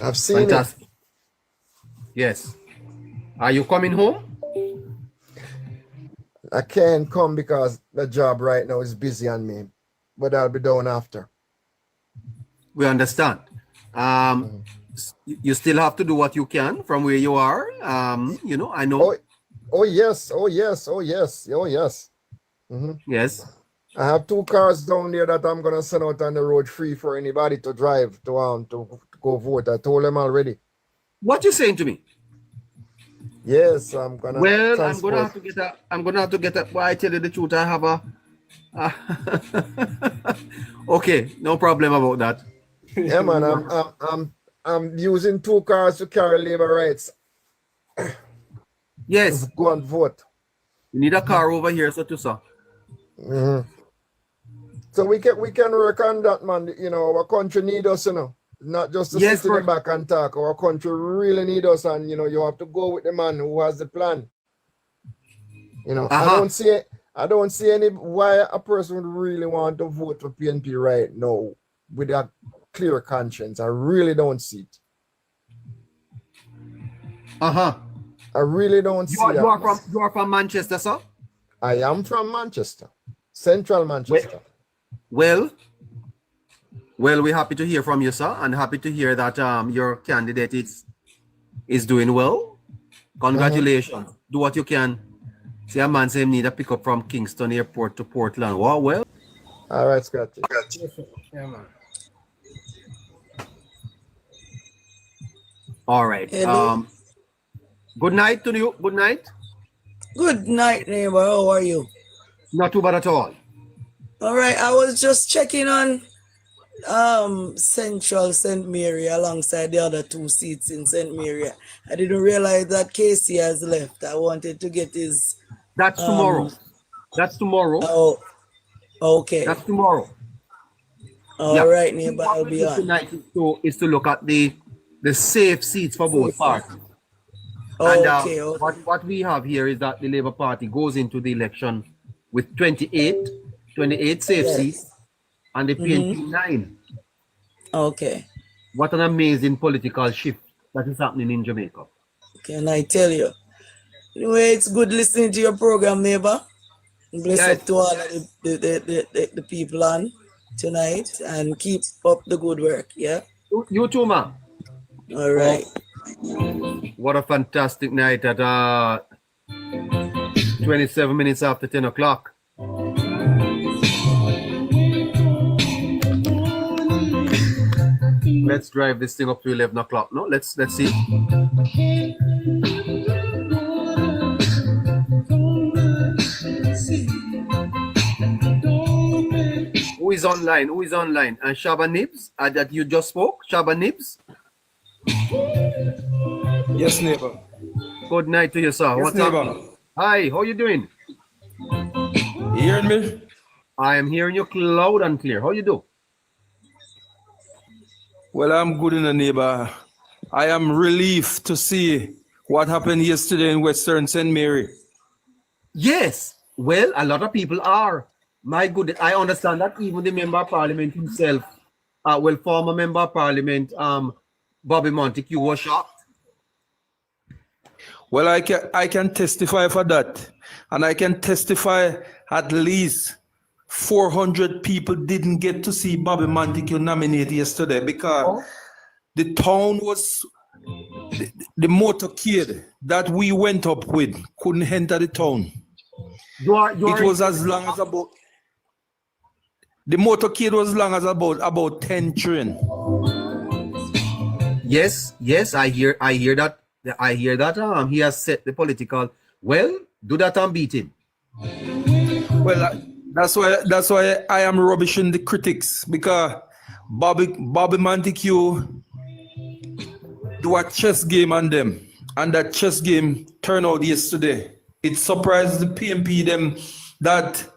I've seen Fantastic. It. Yes. Are you coming home? I can't come because the job right now is busy on me, but I'll be down after. We understand. You still have to do what you can from where you are. I know. Oh yes. Mm-hmm. Yes. I have 2 cars down there that I'm gonna send out on the road free for anybody to drive to go vote. I told them already. What you saying to me? Yes, I'm gonna. Well, transport. I'm gonna have to get a. Well, I tell you the truth, I have a. Okay, no problem about that. Yeah, man, I'm using 2 cars to carry labor rights. Yes. Go and vote. You need a car over here, so to sir. Mm-hmm. So we can work on that, man. Our country need us, not just to sit in the back and talk. Our country really need us, and you have to go with the man who has the plan. I don't see any why a person would really want to vote for PNP right now with a clear conscience. I really don't see it. I really don't see it. You are from Manchester, sir? I am from Manchester, Central Manchester. Well, we're happy to hear from you, sir, and happy to hear that your candidate is doing well. Congratulations. Do what you can. See a man say him need a pickup from Kingston Airport to Portland. Wow, well. All right, Scotty. Yeah, man. All right. Hello. Good night to you. Good night. Good night, neighbor. How are you? Not too bad at all. All right. I was just checking on Central St. Mary alongside the other 2 seats in St. Mary. I didn't realize that Casey has left. I wanted to get his. That's tomorrow. That's tomorrow. Oh, okay. That's tomorrow. All right, neighbor. I'll be on. Tonight is to look at the safe seats for both parties. And Okay, okay. what we have here is that the Labour Party goes into the election with 28 safe seats Yes. and the PNP 9. Okay. What an amazing political shift that is happening in Jamaica. Can I tell you? Anyway, it's good listening to your program, neighbor. Bless Yes. up to all of the people on tonight and keep up the good work. Yeah. You too, ma. All right. What a fantastic night at 27 minutes after 10 o'clock. Let's drive this thing up to 11 o'clock. No, let's see. Who is online? Who is online? And Shaba Nibs, that you just spoke? Shaba Nibs? Yes, neighbor. Good night to you, sir. Yes, What's neighbor. up? Hi, how you doing? You hearing me? I am hearing you loud and clear. How you do? Well, I'm good in the neighbor. I am relieved to see what happened yesterday in Western St. Mary. Yes. Well, a lot of people are. My goodness, I understand that even the member of parliament himself, former member of parliament, Bobby Montague, was shocked. Well, I can testify for that. And I can testify at least 400 people didn't get to see Bobby Montague nominated yesterday because the town was, the motorcade that we went up with couldn't enter the town. It was as long as about, the motorcade was as long as about 10 train. Yes, I hear that. I hear that he has set the political. Well, do that and beat him. Well, that's why I am rubbishing the critics, because Bobby Montague do a chess game on them, and that chess game turned out yesterday. It surprised the PMP them that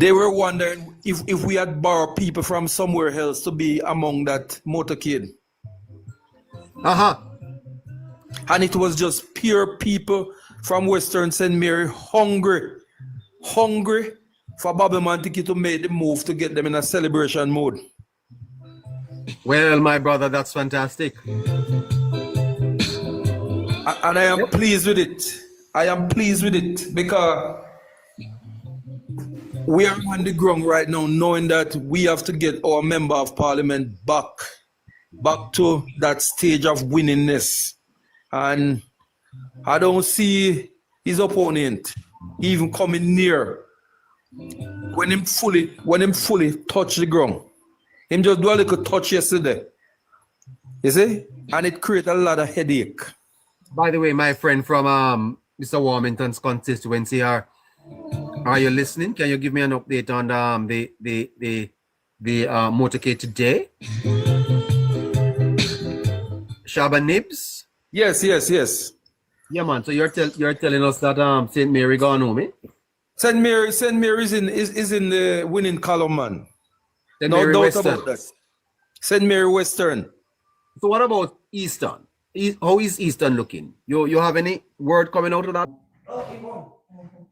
they were wondering if we had borrowed people from somewhere else to be among that motorcade. And it was just pure people from Western St. Mary hungry for Bobby Montague to make the move to get them in a celebration mode. Well, my brother, that's fantastic. And I am pleased with it. I am pleased with it because we are on the ground right now knowing that we have to get our member of parliament back to that stage of winningness. And I don't see his opponent even coming near when him fully touch the ground. Him just do a little touch yesterday. You see? And it creates a lot of headache. By the way, my friend from Mr. Warmington's constituency, are you listening? Can you give me an update on the motorcade today? Shaba Nibs? Yes. Yeah, man. So you're telling us that St. Mary gone home, eh? St. Mary is in the winning column, man. No doubt about that. St. Mary Western. So what about Eastern? How is Eastern looking? You have any word coming out of that?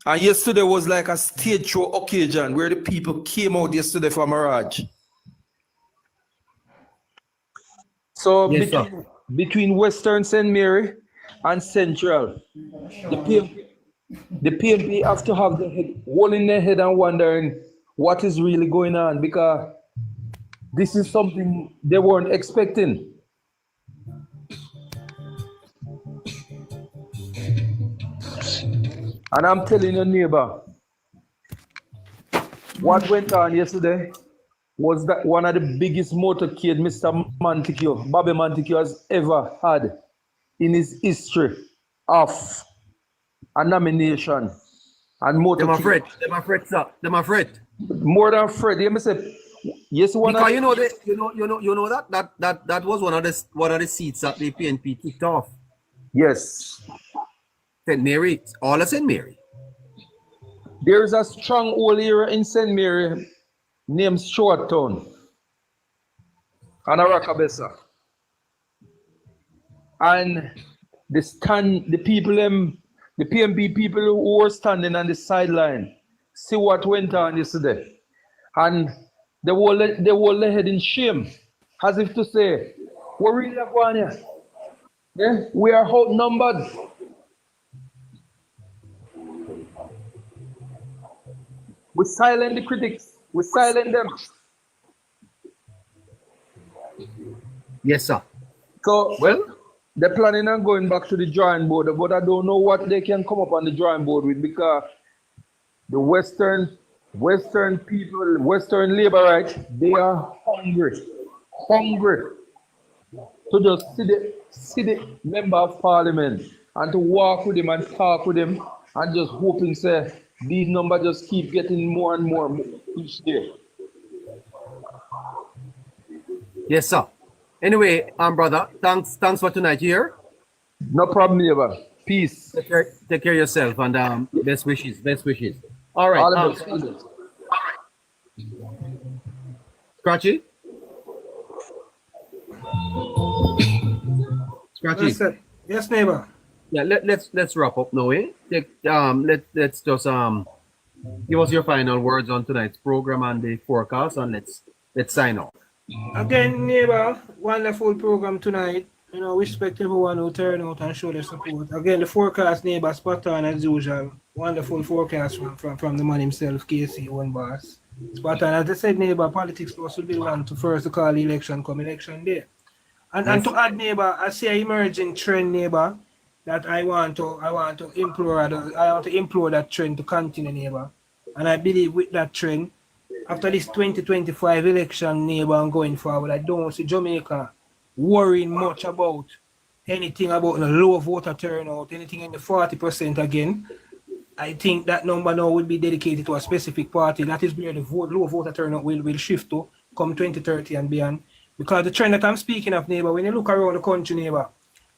And yesterday was like a stage show occasion where the people came out yesterday for Mirage. So yes, between Western St. Mary and Central, the PMP have to have the head holding their head and wondering what is really going on, because this is something they weren't expecting. And I'm telling your neighbor, what went on yesterday was that one of the biggest motorcade Mr. Montague, Bobby Montague, has ever had in his history of a nomination. And motorcade. Them afraid, sir. Them afraid. More than afraid. You say, yes, one. Because you know that was one of the seats that the PNP kicked off. Yes. St. Mary, all of St. Mary. There is a strong old area in St. Mary named Short Town and Arakabesa. And the people the PMP people who were standing on the sideline see what went on yesterday, and they were head in shame, as if to say, "What really going here? Yeah, we are outnumbered." We silent the critics. We silent them. Yes, sir. So Well, they're planning on going back to the drawing board, but I don't know what they can come up on the drawing board with, because the Western people, Western labor rights, they are hungry to just see the member of parliament and to walk with him and talk with him and just hoping say these numbers just keep getting more and more each day. yes, sir. Anyway, brother, thanks for tonight here. No problem, neighbor. Peace. Take care of yourself and best wishes. All right. All the best. Scratchy? Yes, neighbor. Yeah, let's wrap up now, eh? Let's just give us your final words on tonight's program and the forecast, and let's sign off. Again, neighbor, wonderful program tonight. You know, respect everyone who turn out and show their support. Again, the forecast, neighbor, spot on as usual. Wonderful forecast from the man himself, KC, one boss. Spot on. As I said, neighbor, politics will be the one to first to call the election come election day. And to add, neighbor, I see an emerging trend, neighbor, that I want to implore that trend to continue, neighbor. And I believe with that trend, after this 2025 election, neighbor, and going forward, I don't see Jamaica worrying much about anything about the low voter turnout, anything in the 40% again. I think that number now will be dedicated to a specific party. That is where the low voter turnout will shift to come 2030 and beyond. Because the trend that I'm speaking of, neighbor, when you look around the country, neighbor,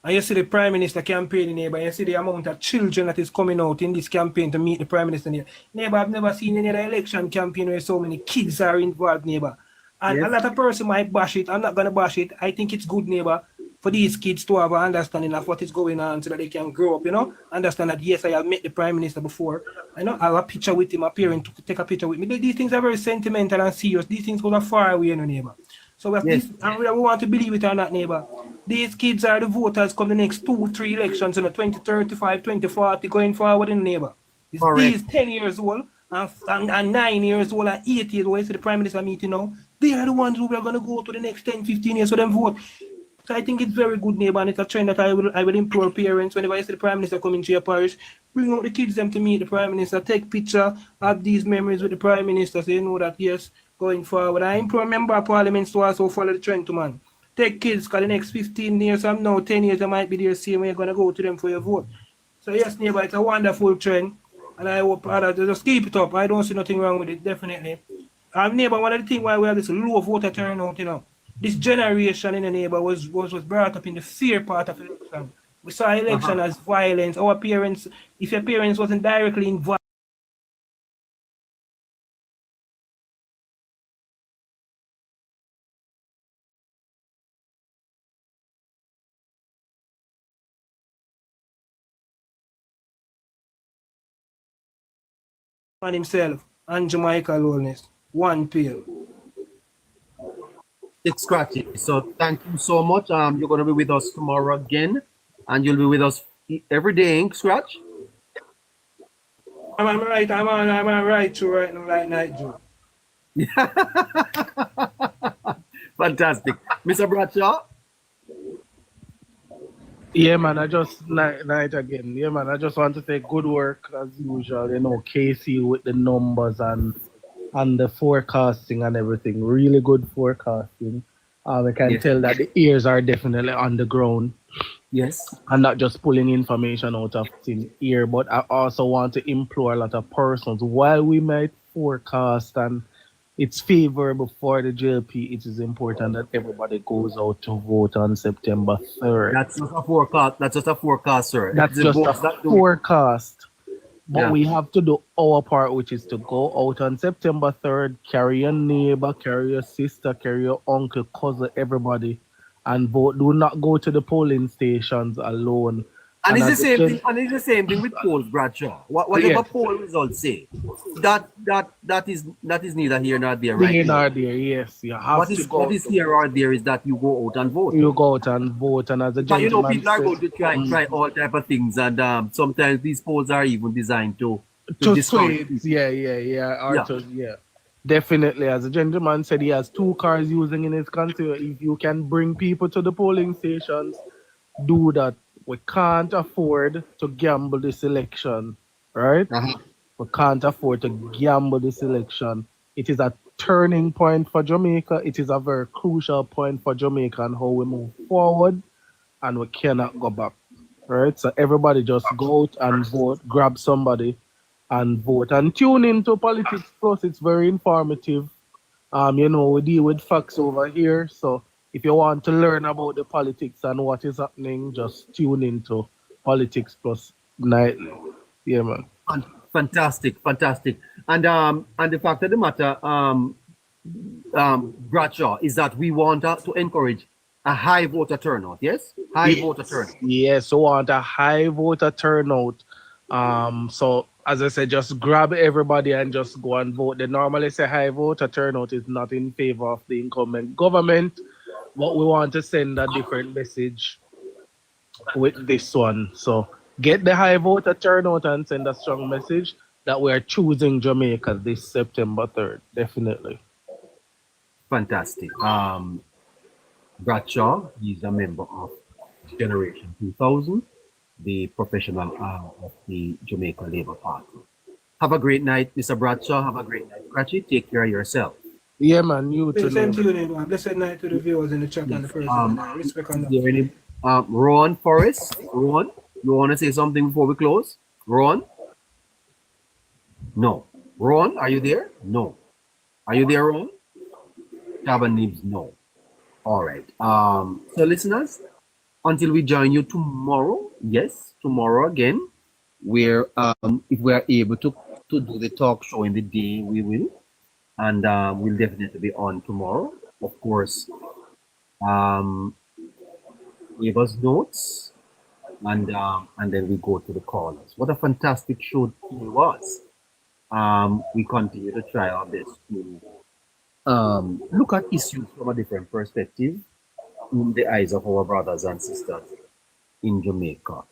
and you see the Prime Minister campaigning, neighbor, and you see the amount of children that is coming out in this campaign to meet the Prime Minister, neighbor, I've never seen any other election campaign where so many kids are involved, neighbor. And a lot of person might bash it. I'm not going to bash it. I think it's good, neighbor, for these kids to have an understanding of what is going on so that they can grow up, you know, understand that, yes, I have met the Prime Minister before. I know I have a picture with him, appearing to take a picture with me. These things are very sentimental and serious. These things go far away, you know, neighbor. So we want to believe it or not, neighbor. These kids are the voters come the next 2-3 elections, you know, 2035, 2040, going forward in, neighbor. These 10 years old and 9 years old and 8 years old, you see the Prime Minister meeting now, they are the ones who are going to go to the next 10, 15 years so them vote. So I think it's very good, neighbor, and it's a trend that I will implore parents whenever I see the Prime Minister coming to your parish, bring out the kids them to meet the Prime Minister, take picture, have these memories with the Prime Minister, so you know that, yes, going forward. I implore member of Parliament to also follow the trend to man. Take kids, because the next 15 years from now, 10 years, they might be there same way you're going to go to them for your vote. So yes, neighbor, it's a wonderful trend, and I hope others just keep it up. I don't see nothing wrong with it, definitely. Neighbor, one of the things why we have this low voter turnout, you know, this generation in the neighbor was brought up in the fear part of election. We saw election as violence. Our parents, if your parents wasn't directly involved, on himself and Jamaica aloneness. One pill. It's Scratchy. So thank you so much. You're going to be with us tomorrow again, and you'll be with us every day, ain't Scratch? I'm right to right now, like night, Joe. Fantastic. Mr. Bradshaw? Yeah, man, I just night again. Yeah, man, I just want to say good work as usual. You know, Casey with the numbers and the forecasting and everything. Really good forecasting. I can tell that the ears are definitely on the ground. Yes. And not just pulling information out of thin ear, but I also want to implore a lot of persons, while we might forecast and it's favorable for the JLP, it is important that everybody goes out to vote on September 3rd. That's just a forecast. That's just a forecast, sir. That's just a forecast. But we have to do our part, which is to go out on September 3rd, carry your neighbor, carry your sister, carry your uncle, cousin, everybody, and vote. Do not go to the polling stations alone. And it's the as a same gen- thing. And it's the same thing with polls, Bradshaw. Whatever yes, poll results say, that is neither here nor there right they now. are there. Yes, you have to go What out is to here vote. or there is that you go out and vote. You go out and vote, and as the But you know, gentleman people are said, going to try all type of things, and sometimes these polls are even designed to to discourage sway, people. yeah, or Yeah. to, yeah. Definitely, as the gentleman said, he has 2 cars using in his country. If you can bring people to the polling stations, do that. We can't afford to gamble this election, right? Uh-huh. We can't afford to gamble this election. It is a turning point for Jamaica. It is a very crucial point for Jamaica and how we move forward, and we cannot go back, right? So everybody just go out and vote, grab somebody and vote, and tune into Politics Plus. It's very informative. We deal with facts over here. So if you want to learn about the politics and what is happening, just tune into Politics Plus nightly. Yeah, man. Fantastic. And the fact of the matter, Bradshaw, is that we want to encourage a high voter turnout. Yes, high voter turnout. Yes, we want a high voter turnout. So as I said, just grab everybody and just go and vote. They normally say high voter turnout is not in favor of the incumbent government, but we want to send a different message with this one. So get the high voter turnout and send a strong message that we are choosing Jamaica this September 3rd. Definitely. Fantastic. Bradshaw, he's a member of Generation 2000, the professional of the Jamaica Labour Party. Have a great night, Mr. Bradshaw. Have a great night, Cratchy. Take care of yourself. Yeah, man. You too. Same to you, neighbor. Blessed night to the viewers in the chat and the person. Respect on Is there any Ron Forrest? Ron, you want to say something before we close? Ron? No. Ron, are you there? No. Are you there, Ron? Taban Nibs, no. All right. So listeners, until we join you tomorrow, yes, tomorrow again, where if we are able to do the talk show in the day, we will. And we'll definitely be on tomorrow. Of course, give us notes, and then we go to the callers. What a fantastic show it was. We continue to try our best to look at issues from a different perspective in the eyes of our brothers and sisters in Jamaica.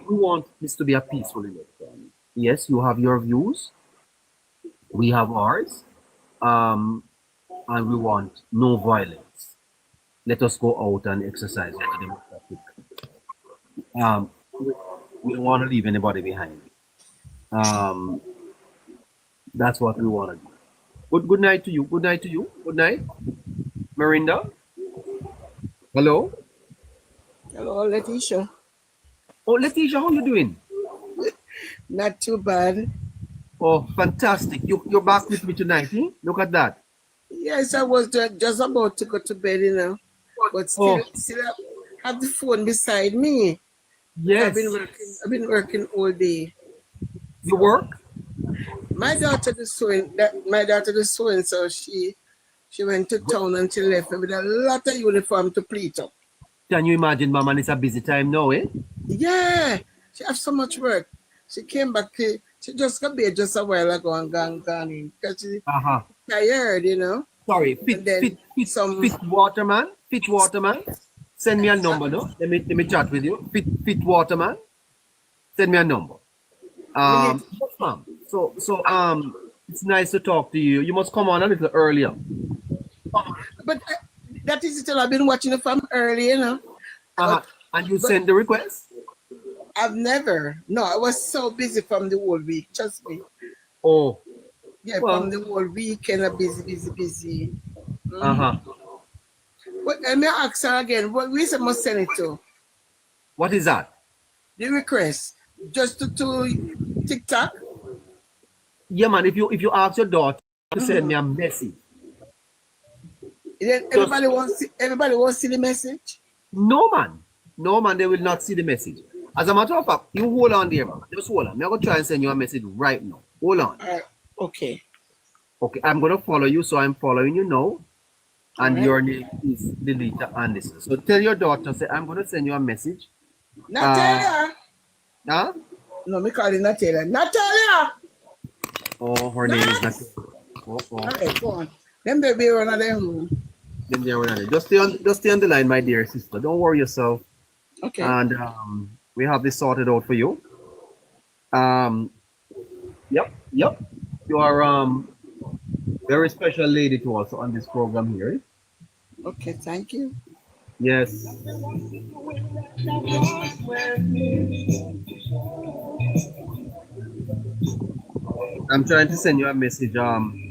We want this to be a peaceful election. Yes, you have your views. We have ours. And we want no violence. Let us go out and exercise our democratic. We don't want to leave anybody behind. That's what we want to do. Good night to you. Good night to you. Good night, Marinda. Hello. Hello, Letitia. Oh, Letitia, how you doing? Not too bad. Oh, fantastic. You're back with me tonight, eh? Look at that. Yes, I was just about to go to bed, but still have the phone beside me. Yes. I've been working all day. You work? My daughter is sewing. So she went to town and she left me with a lot of uniform to pleat up. Can you imagine, Mama? It's a busy time now, eh? Yeah, she has so much work. She came back. She just got there just a while ago and gone in because she's tired, Sorry, Fit Waterman. Send me a number, no? Let me chat with you. Fit Waterman. Send me a number. Yes, ma'am. So it's nice to talk to you. You must come on a little earlier. But that is it. I've been watching it from early, And you send the request? I've never. No, I was so busy from the whole week. Trust me. Oh. Yeah, well, from the whole weekend, I'm busy. But let me ask her again. What reason must send it to? What is that? The request. Just to TikTok? Yeah, man. If you ask your daughter to send me a message. Then everybody wants to see the message? No, man. They will not see the message. As a matter of fact, you hold on there, man. Just hold on. I'm going to try and send you a message right now. Hold on. Okay. Okay, I'm going to follow you, so I'm following you now. And your name is Delita Anderson. So tell your daughter, say, I'm going to send you a message Natalia. Huh? No, me call it Natalia. Natalia. Oh, her name is Natalia. All right, go on. Them baby run out their room. Then they are running. Just stay on the line, my dear sister. Don't worry yourself. Okay. And we have this sorted out for you. Yep. You are very special lady to us on this program here. Okay, thank you. Yes. I'm trying to send you a message. Uh-huh.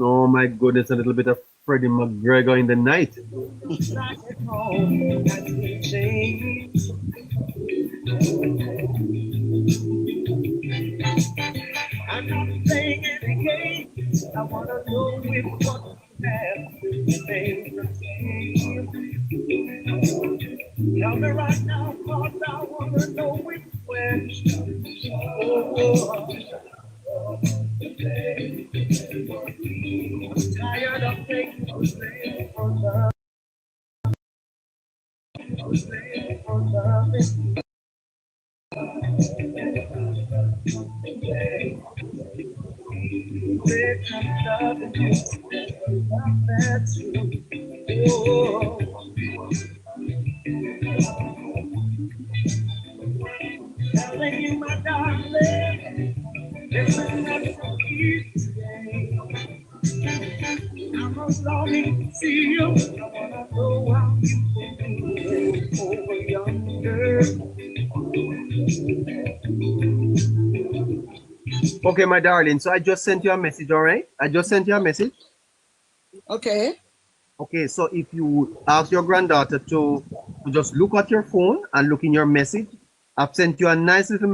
Oh my goodness, a little bit of Freddie McGregor in the night. I'm not playing any game. I wanna know if what you have remains the same. Tell me right now, cause I wanna know if when. I'm tired of taking blame for love. Blame for loving. Telling you, my darling, it's not so easy. I'm longing to see you. I wanna know how you feel over yonder. Okay, my darling. So I just sent you a message, all right? I just sent you a message. Okay. Okay, so if you ask your granddaughter to just look at your phone and look in your message, I've sent you a nice little